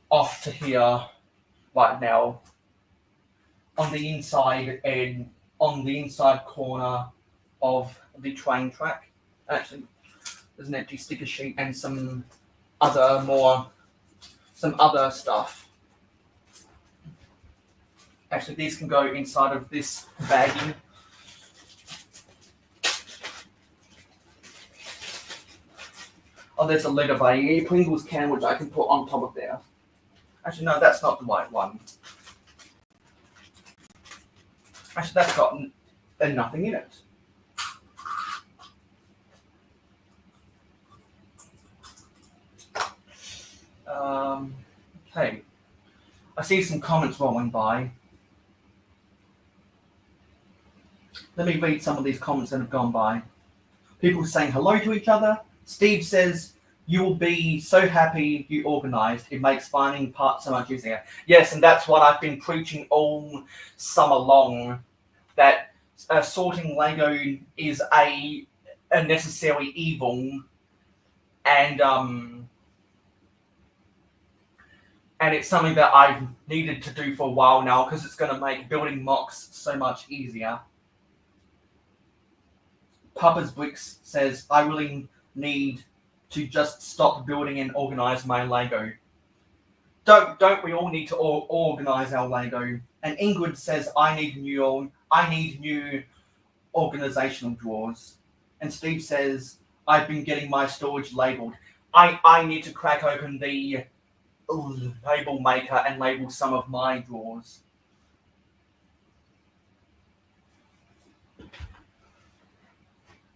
off to here right now on the inside corner of the train track. Actually, there's an empty sticker sheet and some other stuff. Actually, these can go inside of this baggie. Oh, there's a letter by a Pringles can which I can put on top of there. Actually, no, that's not the right one. Actually, that's got nothing in it. see some comments rolling by. Let me read some of these comments that have gone by. People saying hello to each other. Steve says, you will be so happy you organised. It makes finding parts so much easier. Yes, and that's what I've been preaching all summer long, that sorting Lego is a necessary evil, and it's something that I've needed to do for a while now because it's going to make building mocks so much easier. Papa's Bricks says, I really need to just stop building and organize my Lego. Don't we all need to organize our Lego? And Ingrid says, I need new organizational drawers. And Steve says, I've been getting my storage labeled. I need to crack open the label maker and label some of my drawers.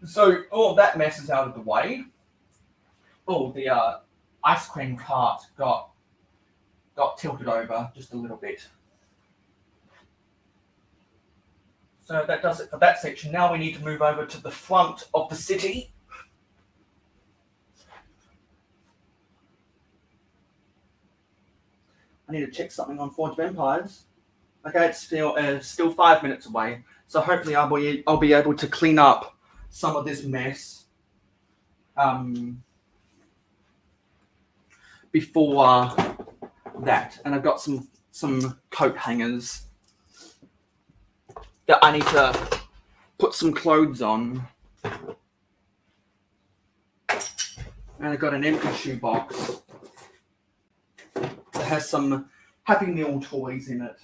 So all that mess is out of the way. Oh, the ice cream cart got tilted over just a little bit. So that does it for that section. Now we need to move over to the front of the city. I need to check something on Forge of Empires. Okay, it's still 5 minutes away. So hopefully I'll be able to clean up some of this mess before that. And I've got some coat hangers that I need to put some clothes on. And I've got an empty shoebox that has some Happy Meal toys in it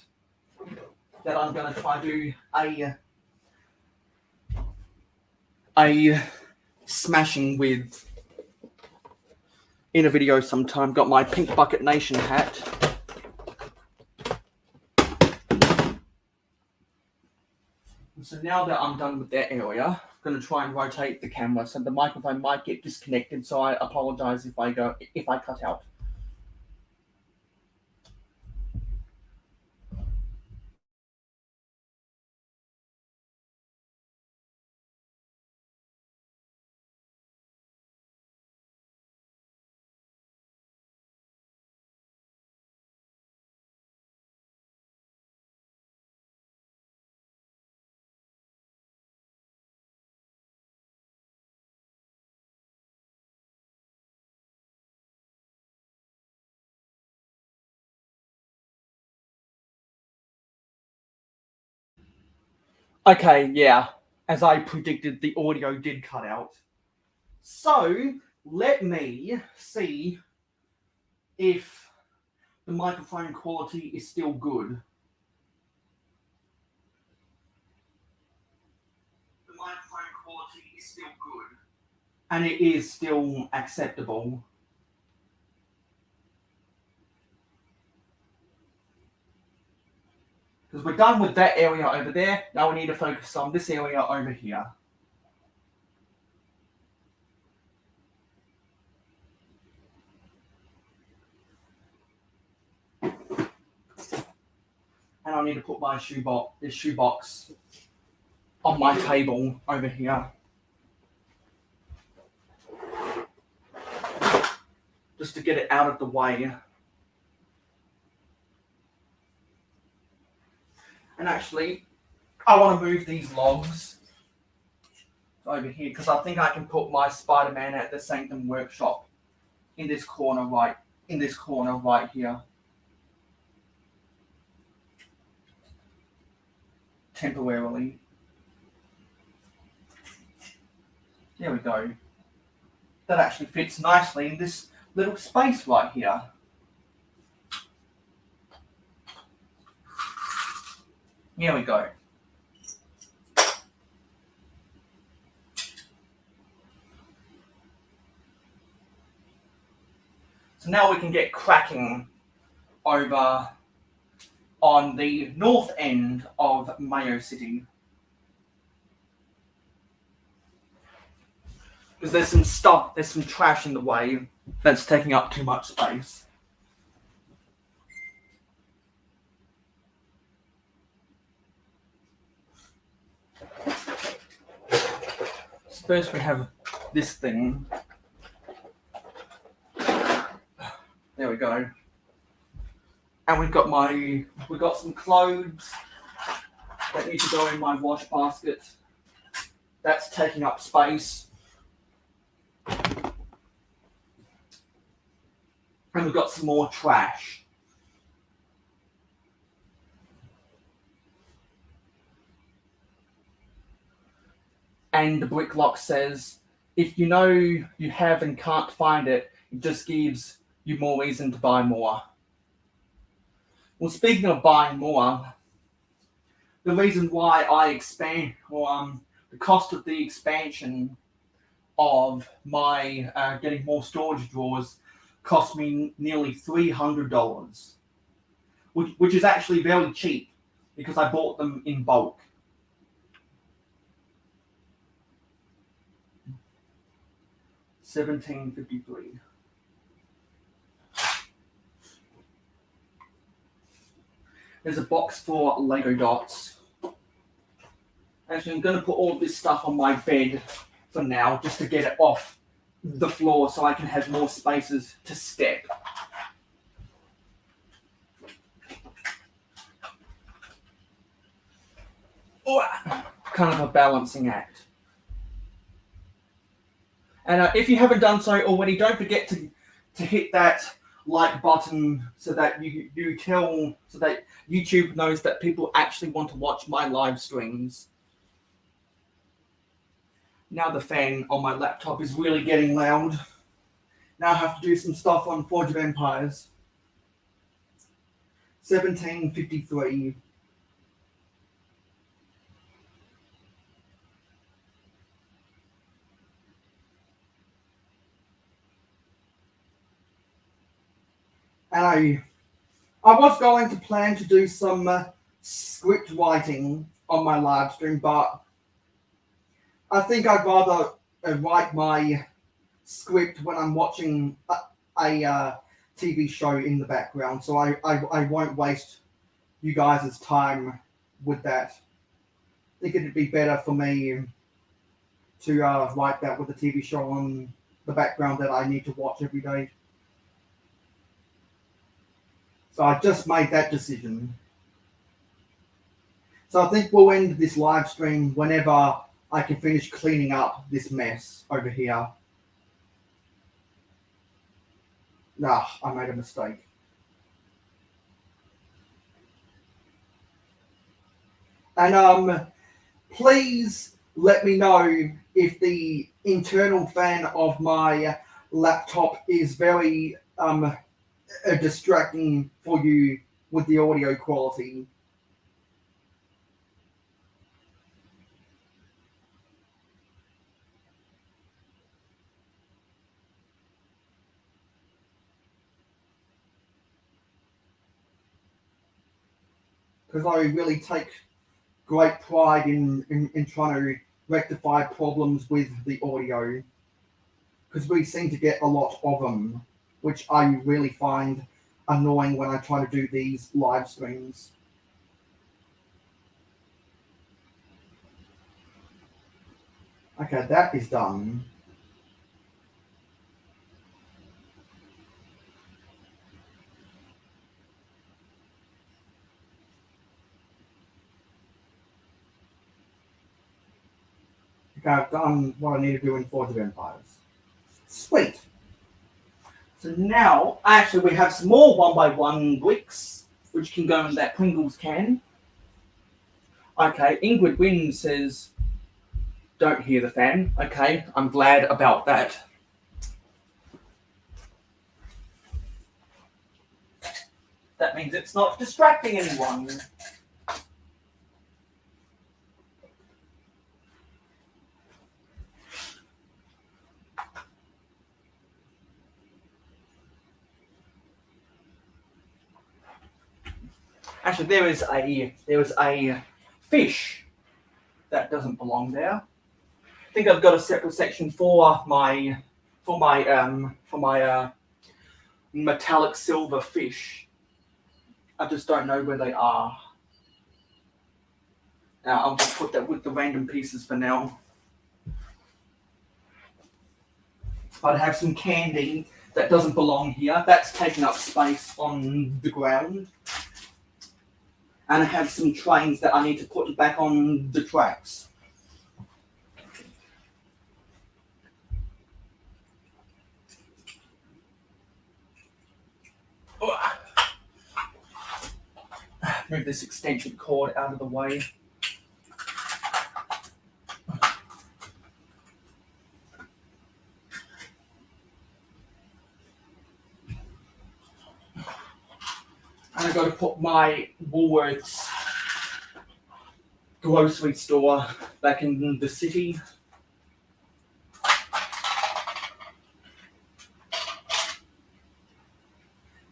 that I'm going to try to do a smashing with in a video sometime. Got my Pink Bucket Nation hat. So now that I'm done with that area, I'm going to try and rotate the camera so the microphone might get disconnected, so I apologize if I cut out. Okay, yeah, as I predicted, the audio did cut out. So, let me see if the microphone quality is still good. The microphone quality is still good. And it is still acceptable. Because we're done with that area over there. Now we need to focus on this area over here. And I need to put my this shoebox on my table over here. Just to get it out of the way. And actually, I want to move these logs over here because I think I can put my Spider-Man at the Sanctum Workshop in this corner right here. Temporarily. There we go. That actually fits nicely in this little space right here. Here we go. So now we can get cracking over on the north end of Mayo City. Because there's some trash in the way that's taking up too much space. first we have this thing. There we go. And we've got some clothes that need to go in my wash basket. That's taking up space. And we've got some more trash. And the brick lock says, if you know you have and can't find it, it just gives you more reason to buy more. Well, speaking of buying more, the reason why I expand, or the cost of the expansion of my getting more storage drawers cost me nearly $300, which is actually very cheap because I bought them in bulk. $17.53. There's a box for Lego dots. Actually, I'm going to put all this stuff on my bed for now, just to get it off the floor so I can have more spaces to step. Kind of a balancing act. And if you haven't done so already, don't forget to hit that like button so that so that YouTube knows that people actually want to watch my live streams. Now the fan on my laptop is really getting loud. Now I have to do some stuff on Forge of Empires. 1753. And I was going to plan to do some script writing on my live stream, but I think I'd rather write my script when I'm watching a TV show in the background, so I won't waste you guys' time with that. I think it'd be better for me to write that with a TV show on the background that I need to watch every day. So I just made that decision. So I think we'll end this live stream whenever I can finish cleaning up this mess over here. I made a mistake. And please let me know if the internal fan of my laptop is very distracting for you with the audio quality. Because I really take great pride in trying to rectify problems with the audio. Because we seem to get a lot of them, which I really find annoying when I try to do these live streams. Okay, that is done. Okay, I've done what I need to do in Forge of Empires. Sweet. So now, actually, we have some more 1x1 bricks, which can go in that Pringles can. Okay, Ingrid Wynn says, don't hear the fan. Okay, I'm glad about that. That means it's not distracting anyone. Actually, there is a fish that doesn't belong there. I think I've got a separate section for my metallic silver fish. I just don't know where they are. Now I'll just put that with the random pieces for now. But I have some candy that doesn't belong here. That's taking up space on the ground. And I have some trains that I need to put back on the tracks. Move this extension cord out of the way. And I've got to put my Woolworths grocery store back in the city.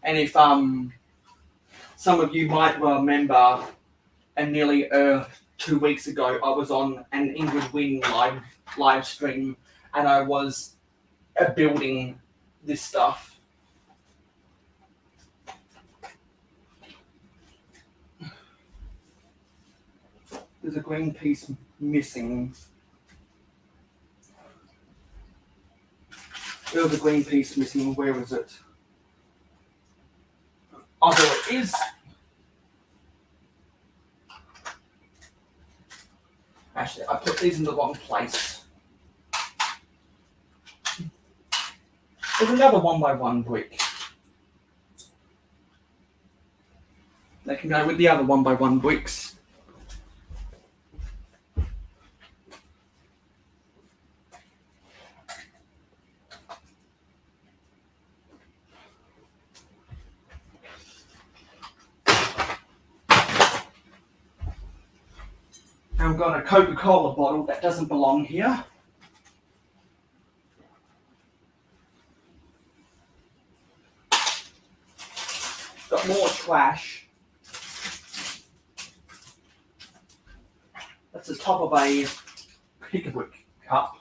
And if some of you might remember, and nearly 2 weeks ago, I was on an Ingrid Wing live stream, and I was building this stuff. There's a green piece missing. There was a green piece missing. Where is it? Oh, there it is. Actually, I put these in the wrong place. There's another 1x1 brick. They can go with the other 1x1 bricks. I've got a Coca-Cola bottle that doesn't belong here. Got more trash. That's the top of a pick-a-brick cup.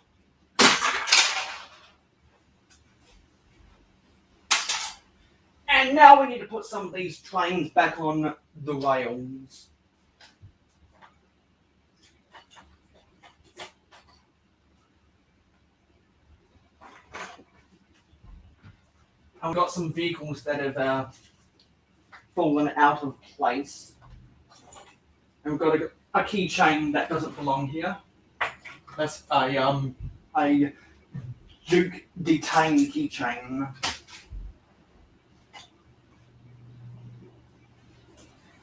And now we need to put some of these trains back on the rails. I've got some vehicles that have fallen out of place. And we've got a keychain that doesn't belong here. That's a Duke Detain keychain.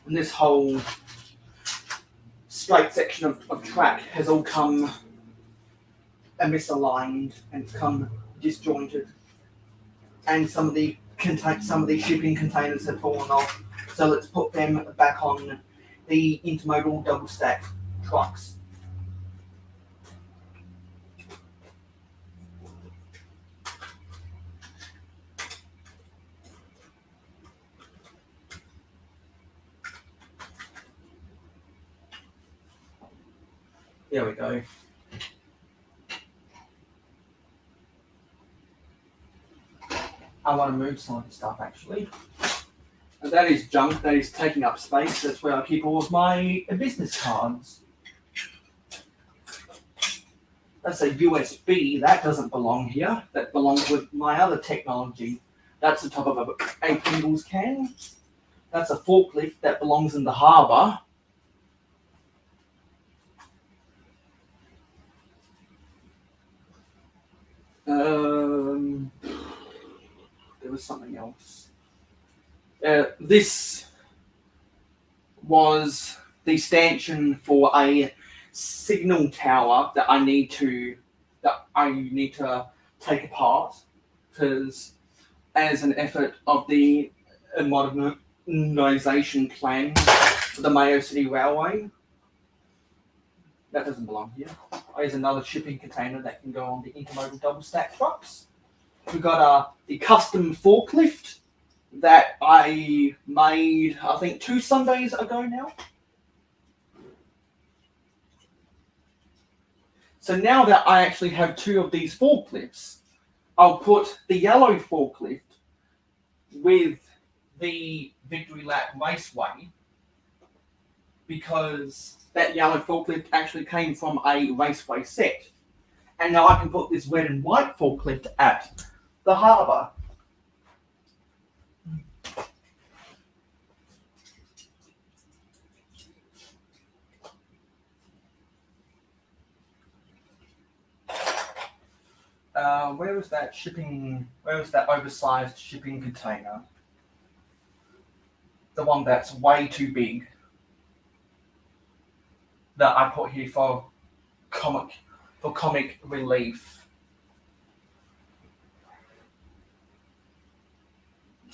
And this whole straight section of track has all come misaligned and come disjointed. And some of the shipping containers have fallen off. So let's put them back on the intermodal double stack trucks. There we go. I want to move some of the stuff actually. And that is junk, that is taking up space. That's where I keep all of my business cards. That's a USB, that doesn't belong here. That belongs with my other technology. That's the top of a Pringles can. That's a forklift that belongs in the harbour. There was something else. This was the stanchion for a signal tower that I need to take apart, because as an effort of the modernisation plan for the Mayo City Railway. That doesn't belong here. Here's another shipping container that can go on the intermodal double stack trucks. We've got the custom forklift that I made, I think, 2 Sundays ago now. So now that I actually have 2 of these forklifts, I'll put the yellow forklift with the Victory Lap Raceway, because that yellow forklift actually came from a raceway set. And now I can put this red and white forklift at the harbour. Where was that oversized shipping container? The one that's way too big that I put here for comic relief.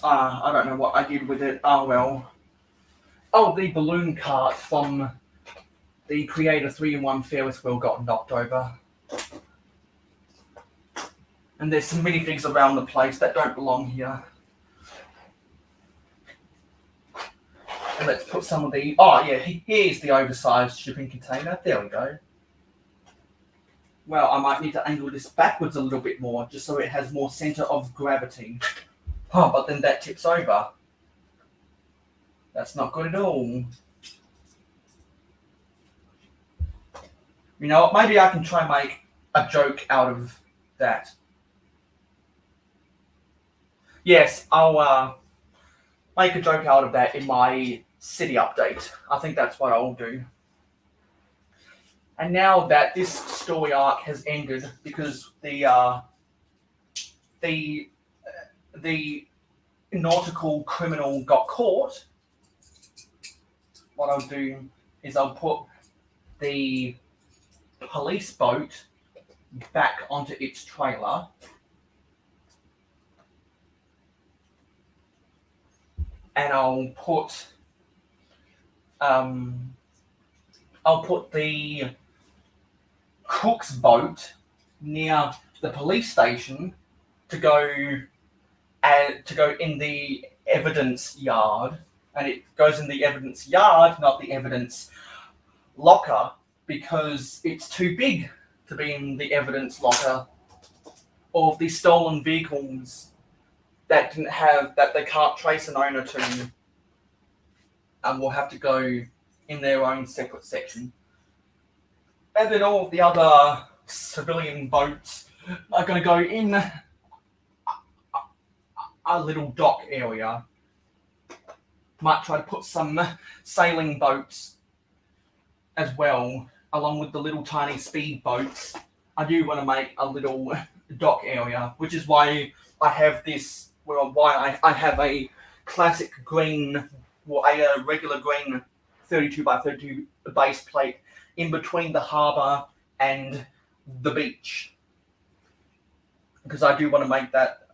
I don't know what I did with it. Oh well. Oh, the balloon cart from the Creator 3-in-1 Ferris wheel got knocked over. And there's some minifigs around the place that don't belong here. And let's put some of the... Oh, yeah, here's the oversized shipping container. There we go. Well, I might need to angle this backwards a little bit more, just so it has more center of gravity. Oh, but then that tips over. That's not good at all. You know what? Maybe I can try and make a joke out of that. Yes, I'll make a joke out of that in my city update. I think that's what I'll do. And now that this story arc has ended, because the nautical criminal got caught, what I'll do is I'll put the police boat back onto its trailer. And I'll put the cook's boat near the police station to go in the evidence yard, and it goes in the evidence yard, not the evidence locker, because it's too big to be in the evidence locker of the stolen vehicles that they can't trace an owner to, and will have to go in their own separate section. And then all of the other civilian boats are going to go in a little dock area. Might try to put some sailing boats as well, along with the little tiny speed boats. I do want to make a little dock area, which is why I have this. Well, why I have a classic green, or a regular green 32x32 base plate in between the harbour and the beach, because I do want to make that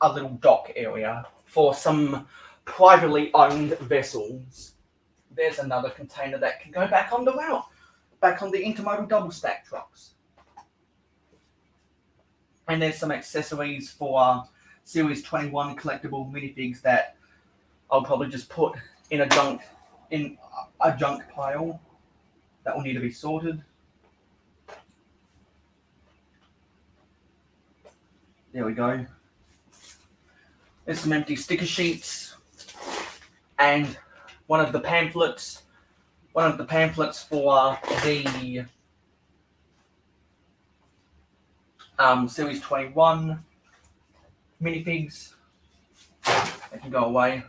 a little dock area for some privately owned vessels. There's another container that can go back on the route, back on the intermodal double stack trucks. And there's some accessories for Series 21 collectible minifigs that I'll probably just put in a junk pile that will need to be sorted. There we go. There's some empty sticker sheets and one of the pamphlets for the Series 21 minifigs. They can go away.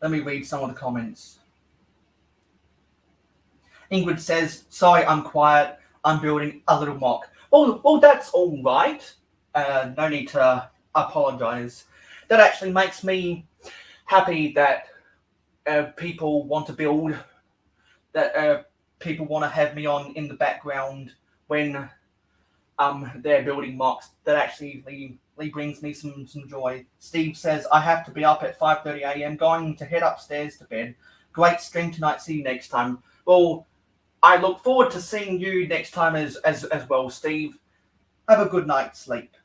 Let me read some of the comments. Ingrid says, "Sorry, I'm quiet. I'm building a little mock." Well, that's all right. No need to apologize. That actually makes me happy that people want to build, that people want to have me on in the background when they're building mocks. That actually brings me some joy. Steve says, "I have to be up at 5:30 a.m. going to head upstairs to bed. Great stream tonight. See you next time." Well, I look forward to seeing you next time as well, Steve. Have a good night's sleep.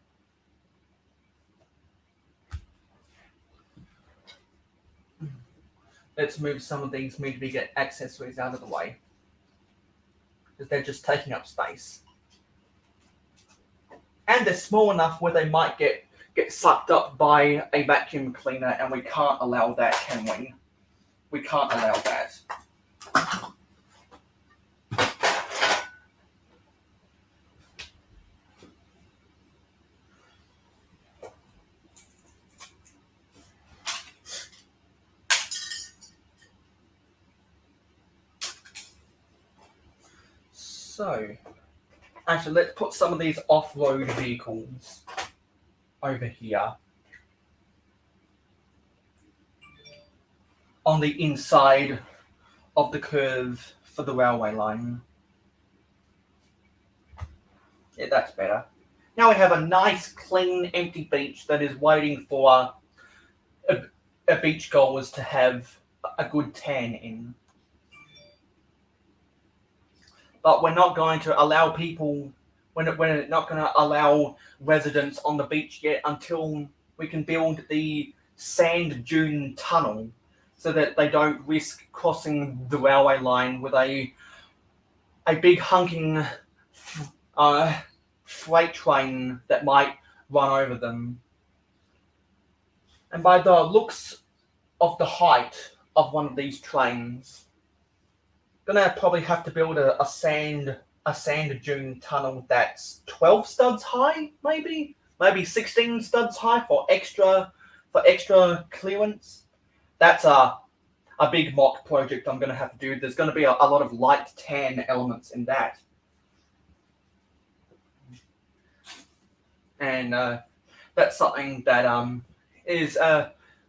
Let's move some of these movie accessories out of the way, because they're just taking up space. And they're small enough where they might get sucked up by a vacuum cleaner, and we can't allow that, can we? We can't allow that. So, actually, let's put some of these off-road vehicles over here on the inside of the curve for the railway line. Yeah, that's better. Now we have a nice, clean, empty beach that is waiting for a beach goers to have a good tan in. But we're not going to allow people, we're not going to allow residents on the beach yet until we can build the sand dune tunnel so that they don't risk crossing the railway line with a big hunking freight train that might run over them. And by the looks of the height of one of these trains, gonna probably have to build a sand dune tunnel that's 12 studs high, maybe 16 studs high for extra clearance. That's a big mock project I'm gonna have to do. There's gonna be a lot of light tan elements in that. And that's something that is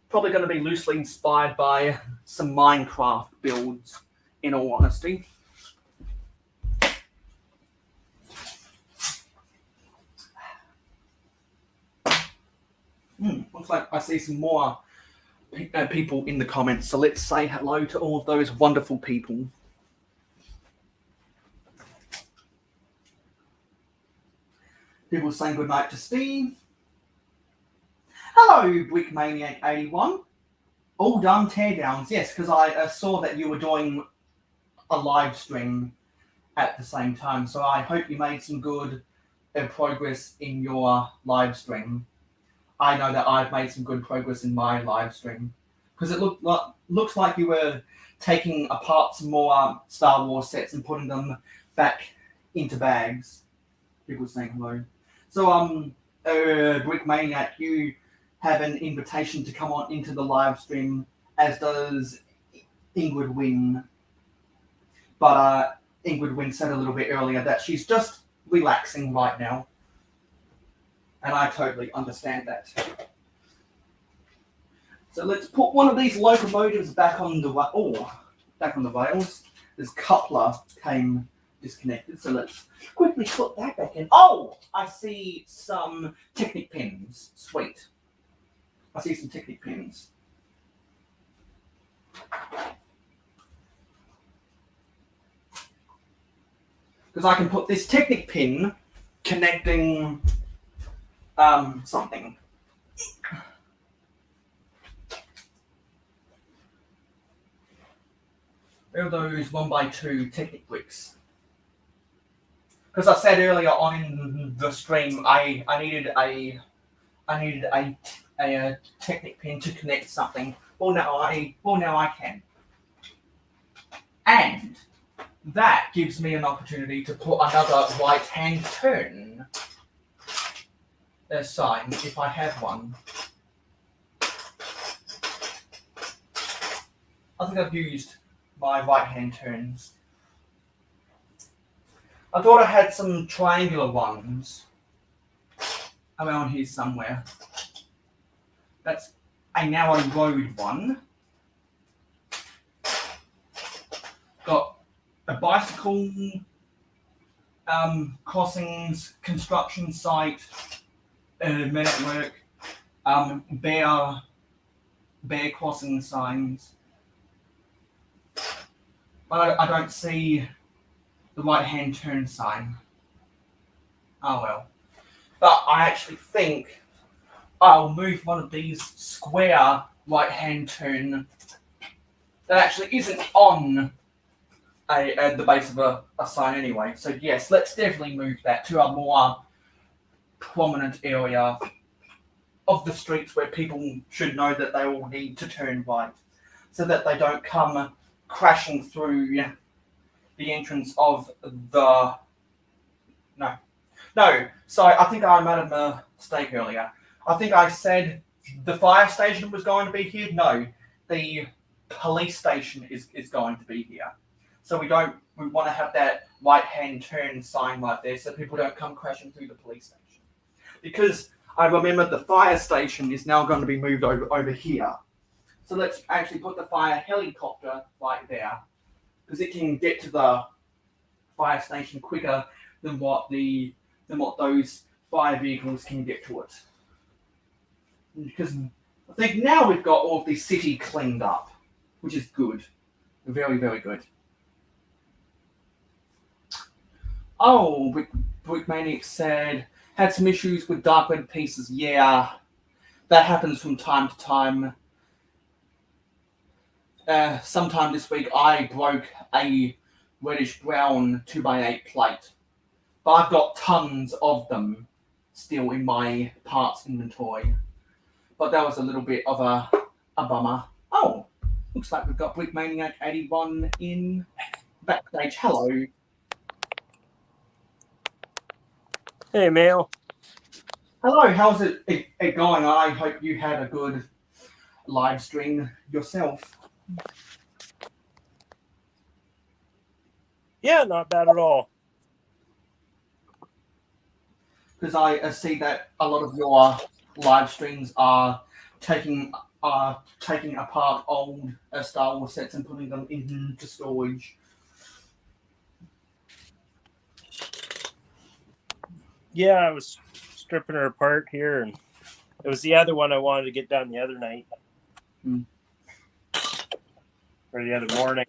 probably going to be loosely inspired by some Minecraft builds, in all honesty. Looks like I see some more people in the comments, so let's say hello to all of those wonderful people. People saying goodnight to Steve. Hello, Brickmaniac81. All done teardowns. Yes, because I saw that you were doing a live stream at the same time. So I hope you made some good progress in your live stream. I know that I've made some good progress in my live stream. Because it looks like you were taking apart some more Star Wars sets and putting them back into bags. People saying hello. So, Brickmaniac, you have an invitation to come on into the live stream, as does Ingrid Wynn. But Ingrid Wynn said a little bit earlier that she's just relaxing right now. And I totally understand that. So let's put one of these locomotives back on the rails. This coupler came disconnected, so let's quickly put that back in. Oh, I see some Technic pins. Sweet. I see some Technic pins. Because I can put this Technic pin connecting something. Where are those 1x2 Technic bricks? Because I said earlier on in the stream, I needed a Technic pin to connect something. Well, now I can, and that gives me an opportunity to put another right-hand turn sign if I have one. I think I've used my right-hand turns. I thought I had some triangular ones around here somewhere. That's a narrow road one. Got a bicycle crossings, construction site, men at work, bear crossing signs. But I don't see the right-hand turn sign. Oh well. But I actually think I'll move one of these square right-hand turn that actually isn't on the base of a sign anyway. So yes, let's definitely move that to a more prominent area of the streets where people should know that they all need to turn right, so that they don't come crashing through the entrance of the... No, sorry, I think I made a mistake earlier. I think I said the fire station was going to be here. No, the police station is going to be here. So we want to have that right hand turn sign right there so people don't come crashing through the police station. Because I remember the fire station is now going to be moved over here. So let's actually put the fire helicopter right there, because it can get to the fire station quicker than what those fire vehicles can get to it. Because I think now we've got all of the city cleaned up, which is good. Very, very good. Oh, Brickmaniac said, had some issues with dark red pieces. Yeah, that happens from time to time. Sometime this week I broke a reddish brown 2x8 plate. But I've got tons of them still in my parts inventory. But that was a little bit of a bummer. Oh, looks like we've got Brickmaniac 81 in backstage. Hello. Hey, Mayo. Hello, how's it going? I hope you had a good live stream yourself. Yeah, not bad at all. Because I see that a lot of your live streams are taking apart old Star Wars sets and putting them into storage. Yeah, I was stripping her apart here, and it was the other one I wanted to get done the other night. Or the other morning.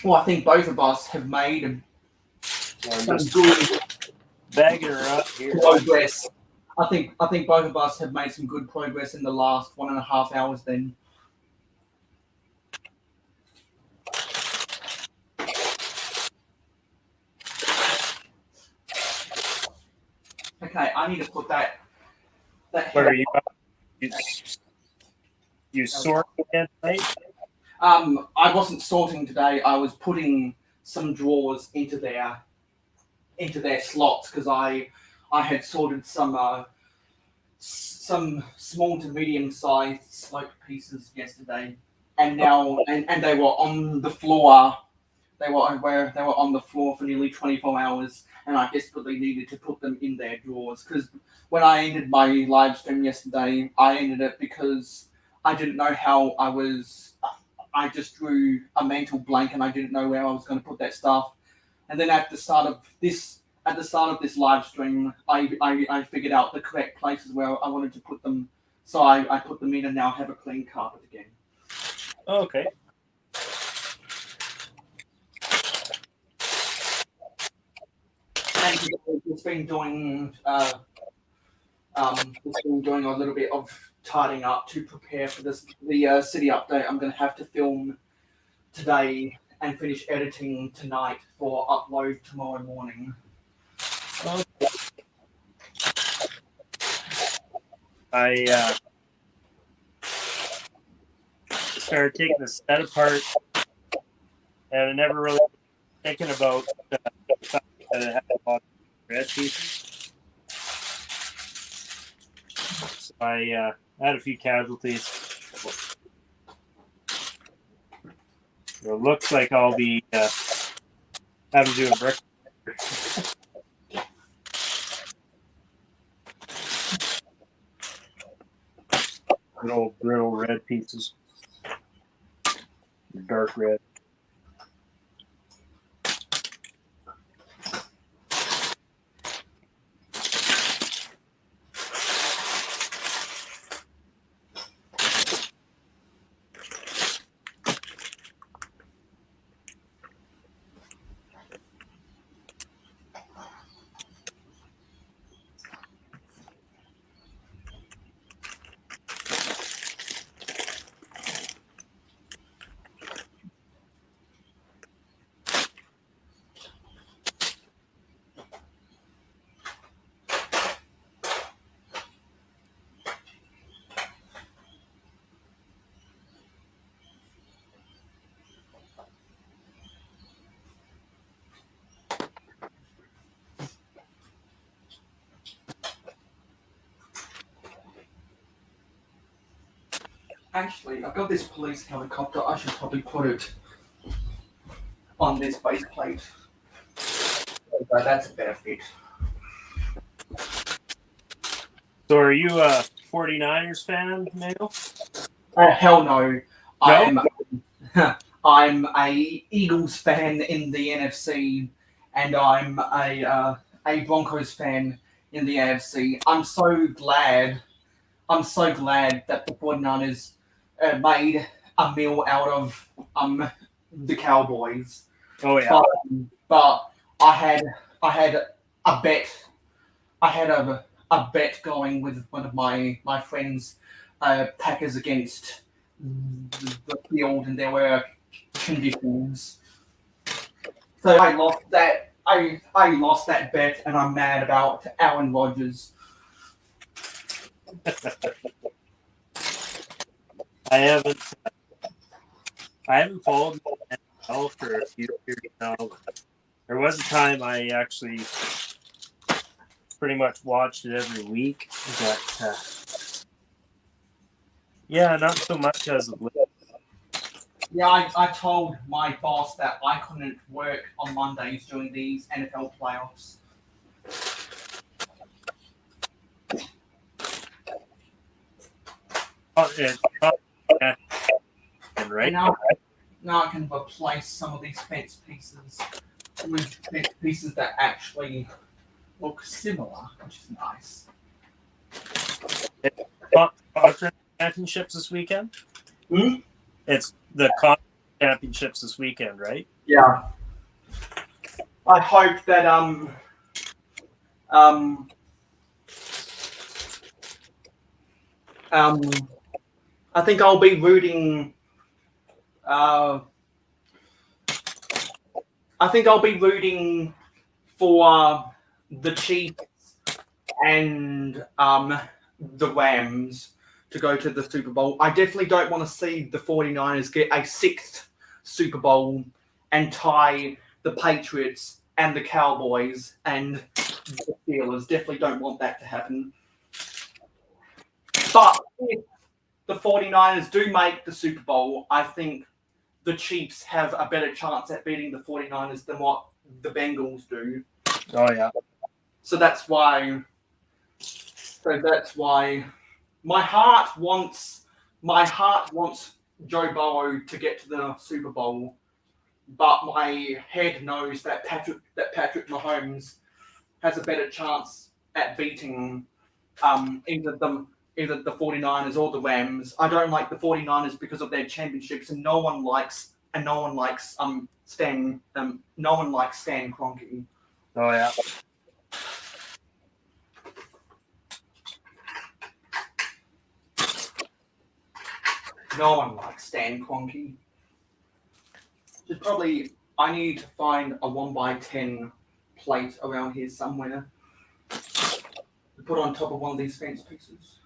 Well, I think both of us have made some good bagging her up here. progress. I think both of us have made some good progress in the last 1.5 hours then. Okay, I need to put that What are you sorting again tonight? I wasn't sorting today. I was putting some drawers into their slots because I had sorted some small to medium sized slope pieces yesterday, and now and they were on the floor. They were on the floor for nearly 24 hours, and I desperately needed to put them in their drawers. Because when I ended my live stream yesterday, I ended it because I didn't know how I just drew a mental blank, and I didn't know where I was going to put that stuff. And then at the start of this live stream, I figured out the correct places where I wanted to put them, so I put them in, and now have a clean carpet again. Okay. And it's been doing a little bit of tidying up to prepare for the city update. I'm going to have to film today and finish editing tonight for upload tomorrow morning. I started taking the set apart, and I never really thinking about the fact that it had a lot of red pieces. So I had a few casualties. It looks like I'll be having to do a brick. Good old brittle red pieces. Dark red. Actually, I've got this police helicopter. I should probably put it on this base plate. Okay, that's a better fit. So are you a 49ers fan, Mayo? Hell no. No? I'm a Eagles fan in the NFC, and I'm a Broncos fan in the AFC. I'm so glad that the 49ers made a meal out of the Cowboys. Oh yeah. But I had a bet. I had a bet going with one of my friends, Packers against the field, and there were conditions. So I lost that. I lost that bet, and I'm mad about Aaron Rodgers. I haven't followed the NFL for a few years now. There was a time I actually pretty much watched it every week, but yeah, not so much as of late. Yeah, I told my boss that I couldn't work on Mondays during these NFL playoffs. It's right. Now I can replace some of these fence pieces with fence pieces that actually look similar, which is nice. Conference championships this weekend. It's the conference championships this weekend, right? Yeah. I hope that I think I'll be rooting. I think I'll be rooting for the Chiefs and the Rams to go to the Super Bowl. I definitely don't want to see the 49ers get a sixth Super Bowl and tie the Patriots and the Cowboys and the Steelers. Definitely don't want that to happen. But if the 49ers do make the Super Bowl, I think the Chiefs have a better chance at beating the 49ers than what the Bengals do. Oh yeah. So that's why my heart wants Joe Burrow to get to the Super Bowl, but my head knows that Patrick Mahomes has a better chance at beating either the 49ers or the Rams. I don't like the 49ers because of their championships, and no one likes Stan Kroenke. Oh yeah. No one likes Stan Kroenke. I need to find a 1x10 plate around here somewhere to put on top of one of these fence pieces.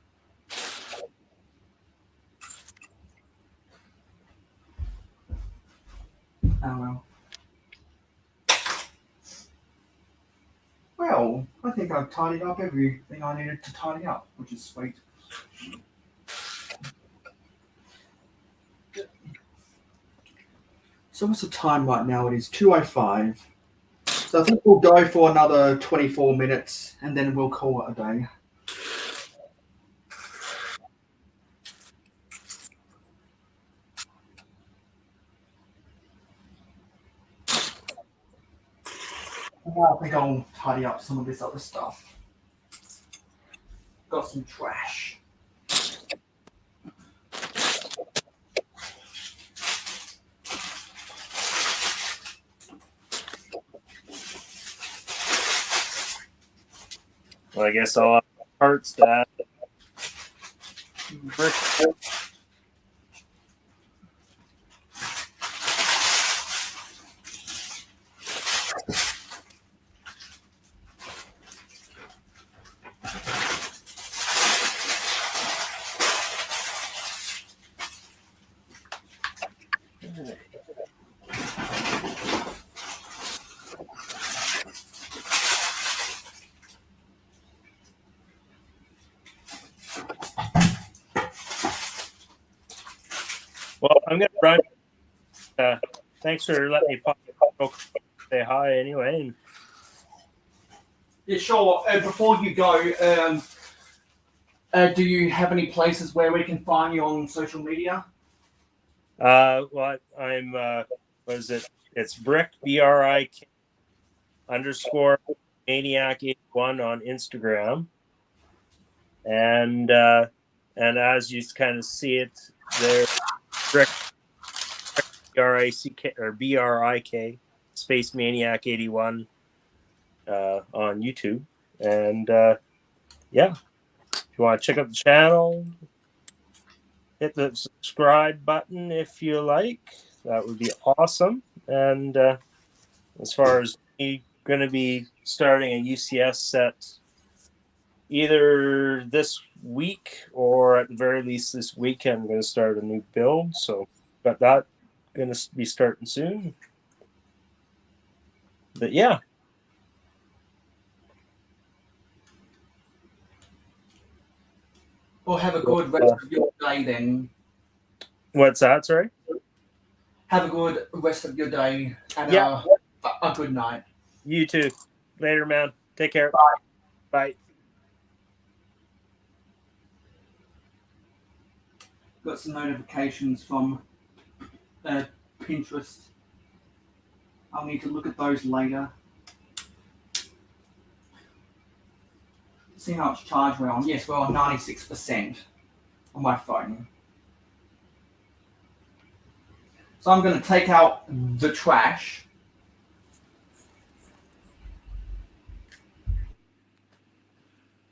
Oh well. Well, I think I've tidied up everything I needed to tidy up, which is sweet. So what's the time right now? It is 2:05. So I think we'll go for another 24 minutes and then we'll call it a day. I think I'll tidy up some of this other stuff. Got some trash. Well, I guess I'll have parts that. I'm gonna run. Thanks for letting me pop. Say hi anyway. And Yeah, sure. Before you go, do you have any places where we can find you on social media? well, I'm. What is it? It's Brick BRIK _ Maniac 81 on Instagram, and as you kind of see it there, Brick BRICK or BRIK Space Maniac 81 on YouTube, and yeah, if you want to check out the channel, hit the subscribe button if you like. That would be awesome. And as far as me, going to be starting a UCS set either this week or at the very least this weekend. I'm going to start a new build, so got that going to be starting soon. But yeah. Well, have a good rest of your day then. What's that? Sorry. Have a good rest of your day and Yeah. a good night. You too. Later, man. Take care. Bye. Bye. Got some notifications from Pinterest. I'll need to look at those later. See how much charge we're on. Yes, we're on 96% on my phone. So I'm going to take out the trash.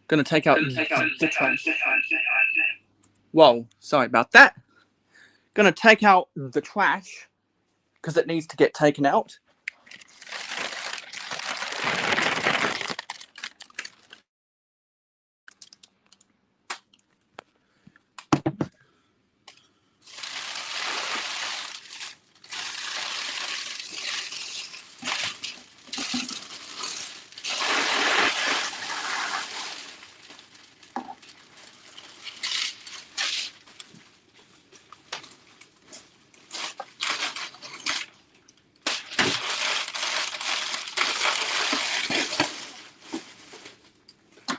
Going to take out the trash. Whoa, sorry about that. Going to take out the trash because it needs to get taken out.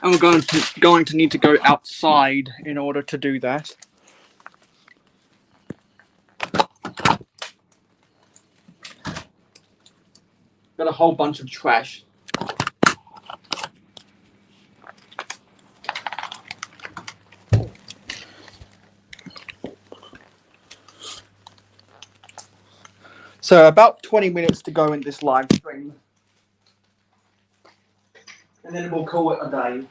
And we're going to need to go outside in order to do that. Got a whole bunch of trash. So about 20 minutes to go in this live stream. And then we'll call it a day.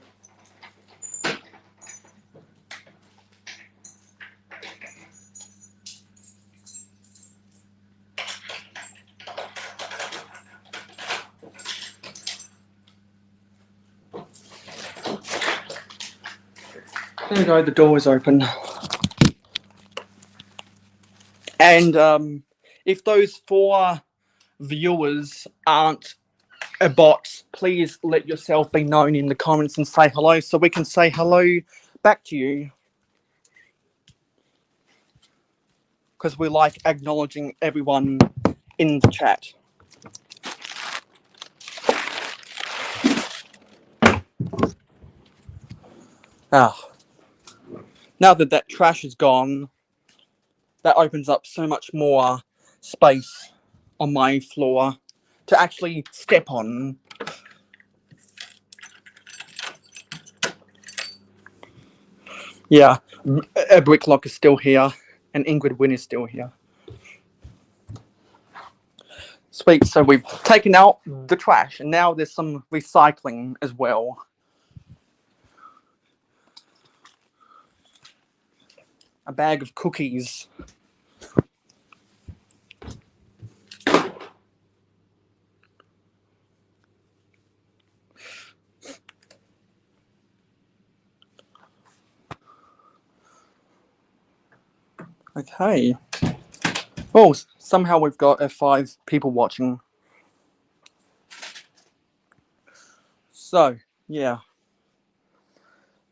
There we go, the door is open. And if those 4 viewers aren't bots, please let yourself be known in the comments and say hello so we can say hello back to you. Because we like acknowledging everyone in the chat. Now that trash is gone, that opens up so much more space on my floor to actually step on. Yeah, a Bricklock is still here, and Ingrid Wynn is still here. Sweet, so we've taken out the trash, and now there's some recycling as well. A bag of cookies. Okay. Oh, somehow we've got 5 people watching. So, yeah.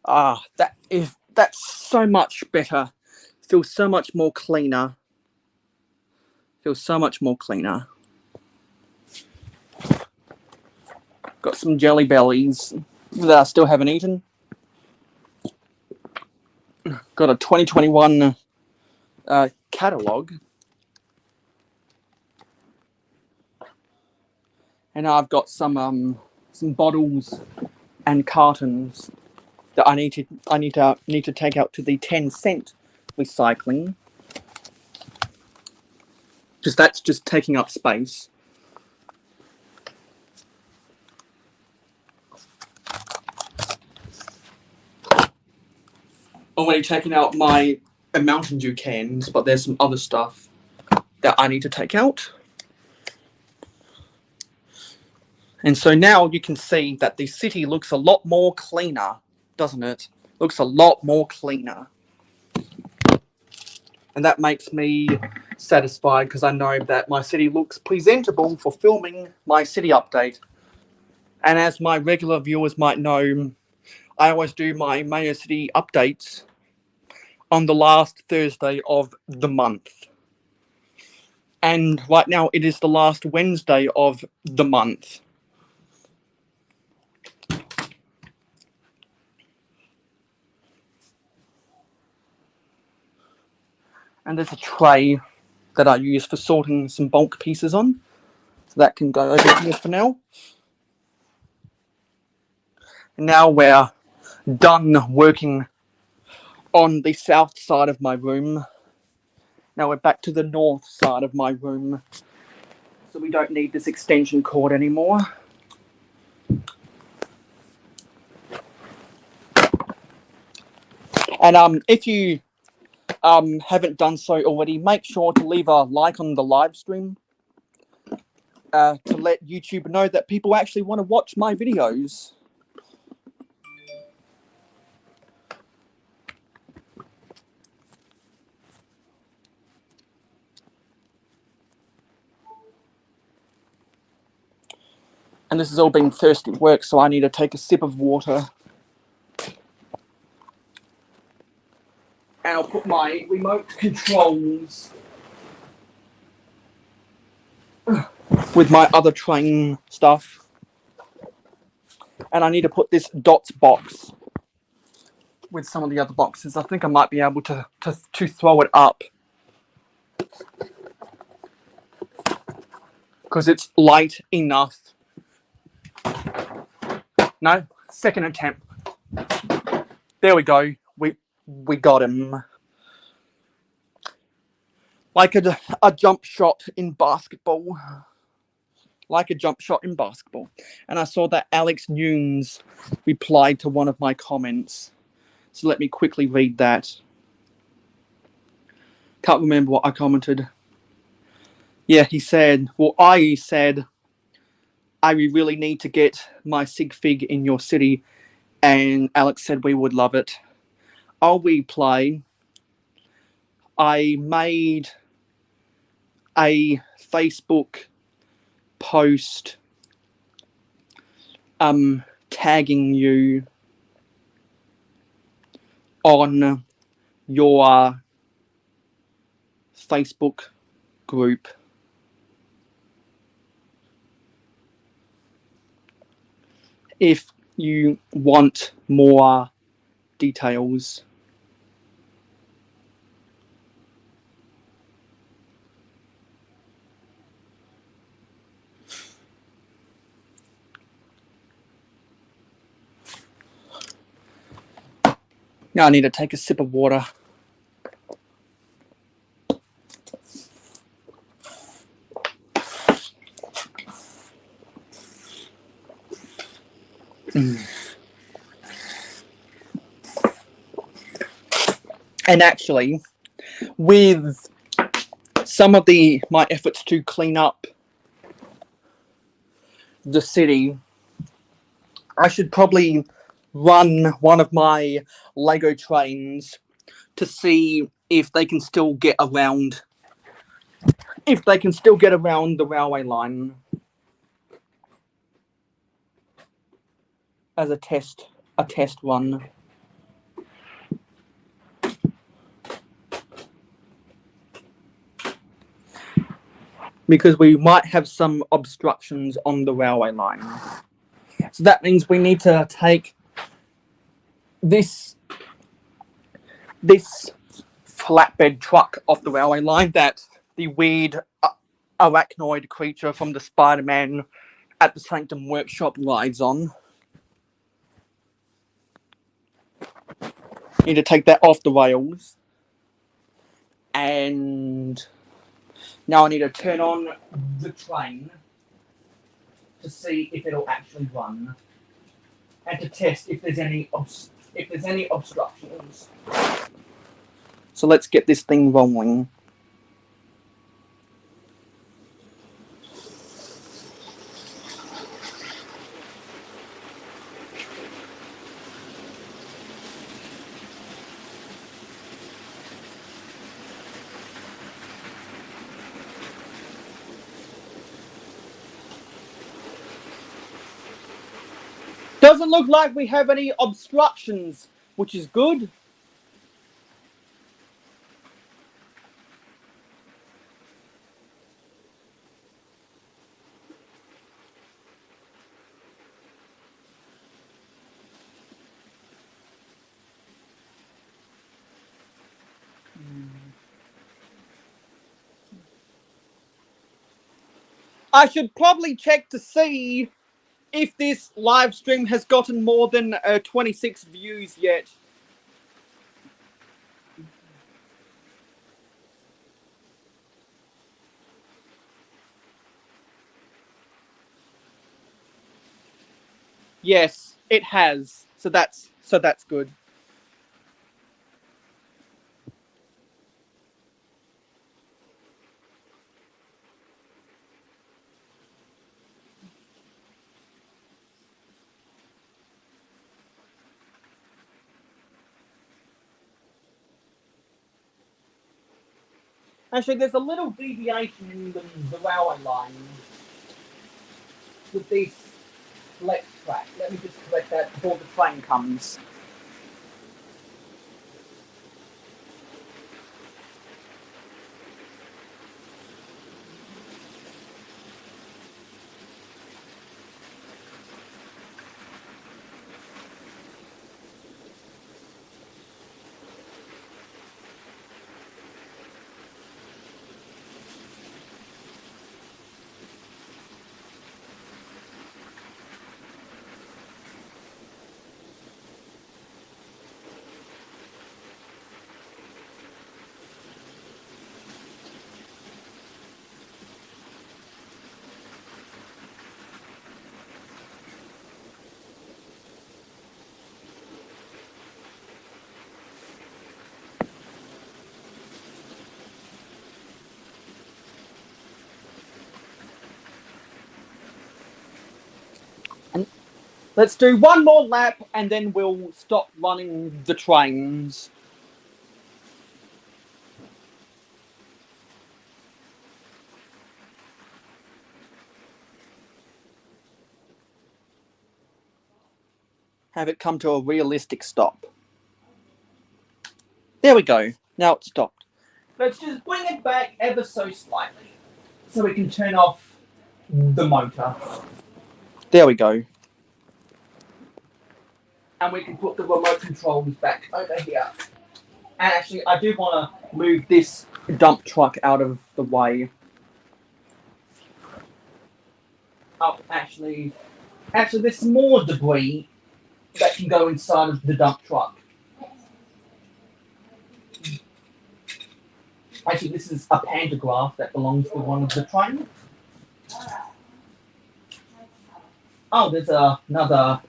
That's so much better. Feels so much more cleaner. Feels so much more cleaner. Got some jelly bellies that I still haven't eaten. Got a 2021 catalogue. And I've got some bottles and cartons that I need to take out to the 10-cent recycling. That's just taking up space. Already taking out my Mountain Dew cans, but there's some other stuff that I need to take out. And so now you can see that the city looks a lot more cleaner, doesn't it? Looks a lot more cleaner. And that makes me satisfied because I know that my city looks presentable for filming my city update. And as my regular viewers might know, I always do my Mayo City updates on the last Thursday of the month. And right now it is the last Wednesday of the month. And there's a tray that I use for sorting some bulk pieces on. So that can go over here for now. And now we're done working on the south side of my room. Now we're back to the north side of my room. So we don't need this extension cord anymore. And if you haven't done so already, make sure to leave a like on the live stream to let YouTube know that people actually want to watch my videos. And this has all been thirsty work, so I need to take a sip of water. And I'll put my remote controls with my other train stuff. And I need to put this dots box with some of the other boxes. I think I might be able to throw it up. Because it's light enough. No, second attempt. There we go. We got him. Like a jump shot in basketball. Like a jump shot in basketball. And I saw that Alex Nunes replied to one of my comments. So let me quickly read that. Can't remember what I commented. Yeah, he said, well, I said, I really need to get my sig fig in your city. And Alex said we would love it. I'll replay. I made a Facebook post tagging you on your Facebook group. If you want more details. Now I need to take a sip of water. And actually, with some of my efforts to clean up the city, I should probably run one of my Lego trains to see if they can still get around the railway line as a test run. because we might have some obstructions on the railway line. So that means we need to take this flatbed truck off the railway line that the weird arachnoid creature from the Spider-Man at the Sanctum Workshop rides on. Need to take that off the rails. And now I need to turn on the train to see if it'll actually run, and to test if there's any obstructions. So let's get this thing rolling. Doesn't look like we have any obstructions, which is good. I should probably check to see if this live stream has gotten more than 26 views yet. Yes, it has. So that's good. Actually, there's a little deviation in the railway line with this flex track. Let me just correct that before the train comes. Let's do one more lap and then we'll stop running the trains. Have it come to a realistic stop. There we go. Now it's stopped. Let's just bring it back ever so slightly so we can turn off the motor. There we go. And we can put the remote controls back over here. And actually, I do want to move this dump truck out of the way. Oh, actually, there's more debris that can go inside of the dump truck. Actually, this is a pantograph that belongs to one of the trains. Oh, there's another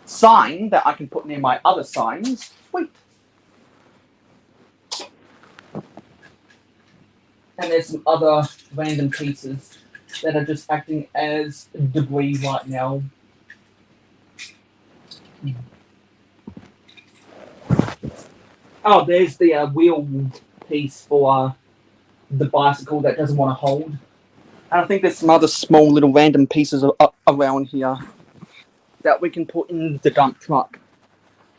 sign that I can put near my other signs. Sweet. And there's some other random pieces that are just acting as debris right now. Oh, there's the wheel piece for the bicycle that doesn't want to hold. And I think there's some other small little random pieces around here that we can put in the dump truck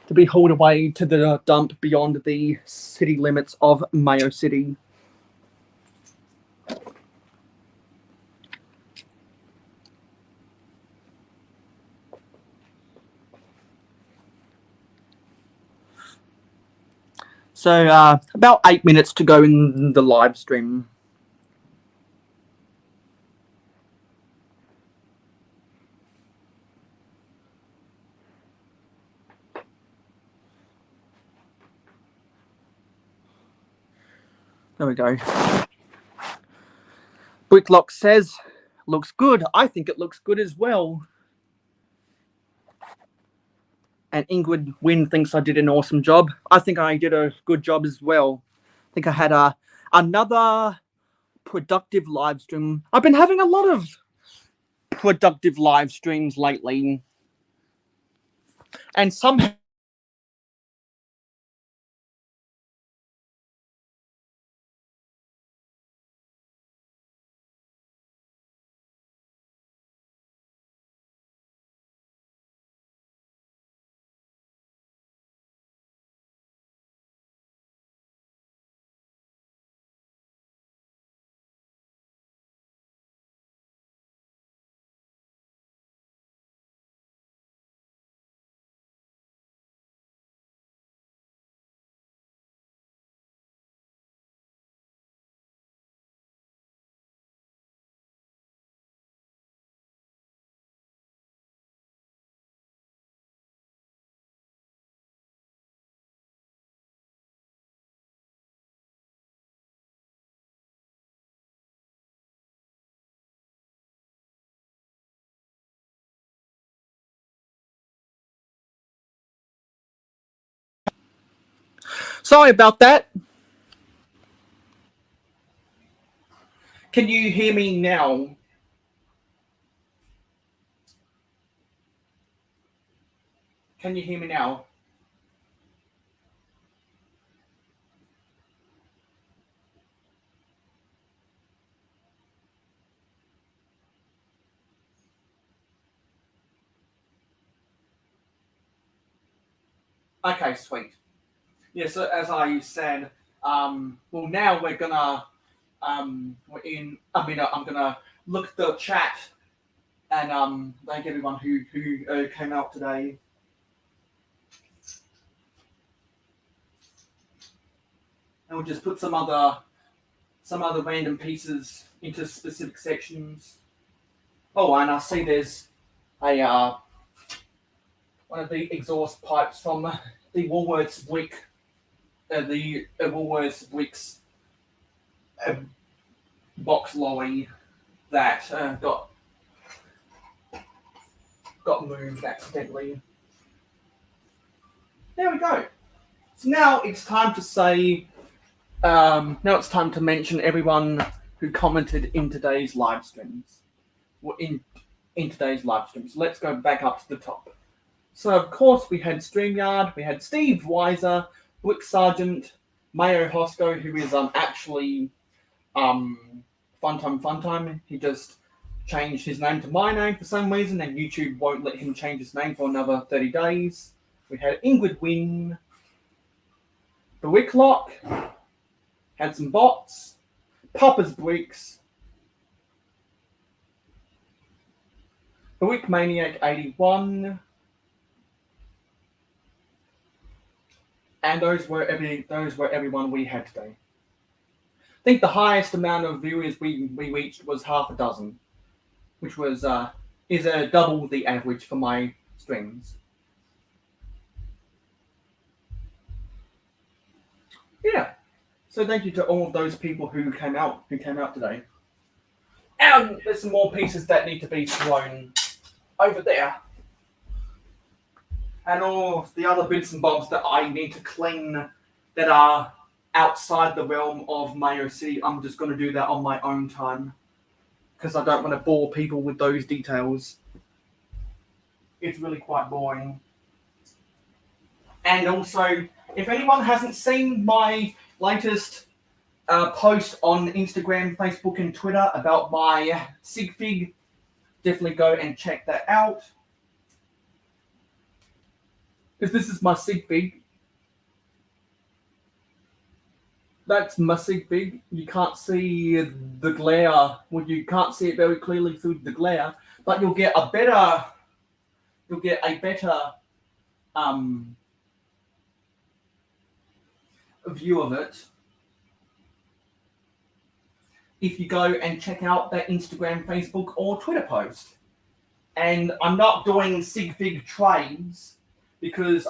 to be hauled away to the dump beyond the city limits of Mayo City. So about 8 minutes to go in the live stream. There we go. Bricklock says, looks good. I think it looks good as well. And Ingrid Wynn thinks I did an awesome job. I think I did a good job as well. I think I had another productive live stream. I've been having a lot of productive live streams lately. And somehow sorry about that. Can you hear me now? Can you hear me now? Okay, sweet. Yeah, so as I said, well, now we're gonna, I'm gonna look at the chat and thank everyone who came out today. And we'll just put some other random pieces into specific sections. Oh, and I see there's a one of the exhaust pipes from the Woolworths Wick, the Woolworths Wicks box lorry that got moved accidentally. There we go. So now it's time to say. Now it's time to mention everyone who commented in today's live streams. In today's live streams. So let's go back up to the top. So of course we had StreamYard, we had Steve Weiser, Wick Sargent, Mayo Hosko, who is actually Funtime. He just changed his name to my name for some reason, and YouTube won't let him change his name for another 30 days. We had Ingrid Wynn, the Wicklock, had some bots, Papa's Bricks, the Wick Maniac 81, and those were everyone we had today. I think the highest amount of viewers we reached was half a dozen, which was is double the average for my streams. Yeah. So thank you to all of those people who came out today. And there's some more pieces that need to be thrown over there. And all of the other bits and bobs that I need to clean that are outside the realm of Mayo City, I'm just going to do that on my own time. Because I don't want to bore people with those details. It's really quite boring. And also, if anyone hasn't seen my latest post on Instagram, Facebook, and Twitter about my sig fig, definitely go and check that out. Because this is my sig fig. That's my sig fig. You can't see the glare. Well, you can't see it very clearly through the glare, but you'll get a better view of it if you go and check out that Instagram, Facebook, or Twitter post. And I'm not doing sig fig trades because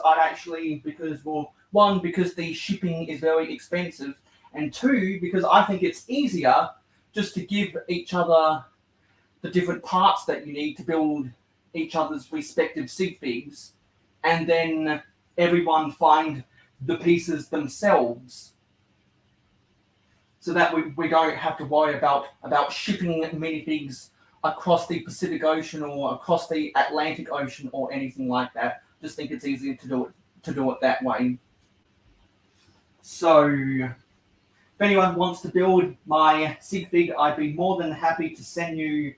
because the shipping is very expensive, and two, because I think it's easier just to give each other the different parts that you need to build each other's respective sig figs, and then everyone find the pieces themselves, so that we don't have to worry about shipping minifigs across the Pacific Ocean or across the Atlantic Ocean or anything like that. Just think it's easier to do it that way. So if anyone wants to build my sig fig, I'd be more than happy to send you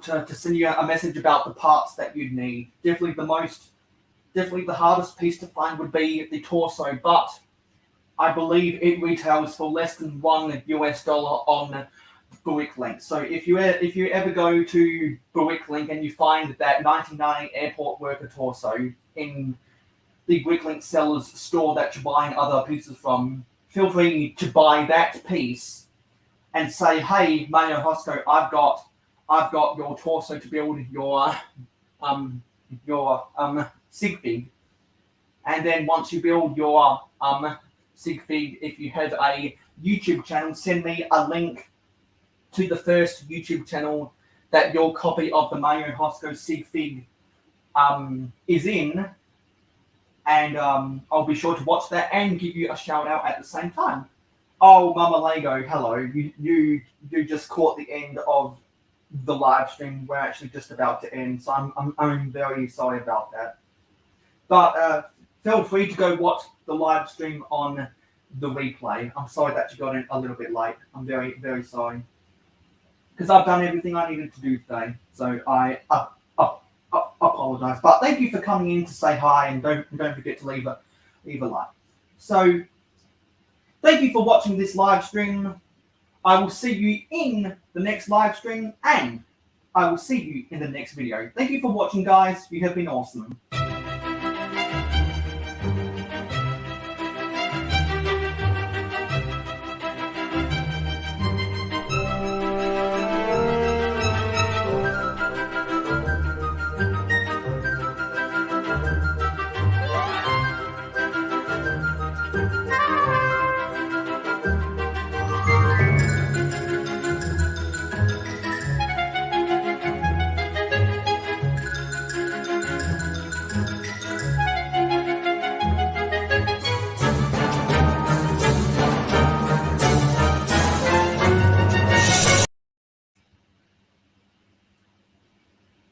to send you a message about the parts that you'd need. Definitely the hardest piece to find would be the torso, but I believe it retails for less than $1 on Buicklink. So if you ever go to Buicklink and you find that 1990 airport worker torso in the Buicklink seller's store that you're buying other pieces from, feel free to buy that piece and say, "Hey, Mayo Hosko, I've got your torso to build your sig fig." And then once you build your sig fig, if you have a YouTube channel, send me a link to the first YouTube channel that your copy of the Mayo Hosko sig fig is in, and I'll be sure to watch that and give you a shout out at the same time. Oh, Mama Lego, hello. You just caught the end of the live stream. We're actually just about to end, so I'm very sorry about that. But feel free to go watch the live stream on the replay. I'm sorry that you got in a little bit late. I'm very, very sorry. Because I've done everything I needed to do today. So I apologize. But thank you for coming in to say hi, and don't forget to leave a like. So thank you for watching this live stream. I will see you in the next live stream, and I will see you in the next video. Thank you for watching, guys. You have been awesome.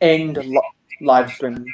End live stream.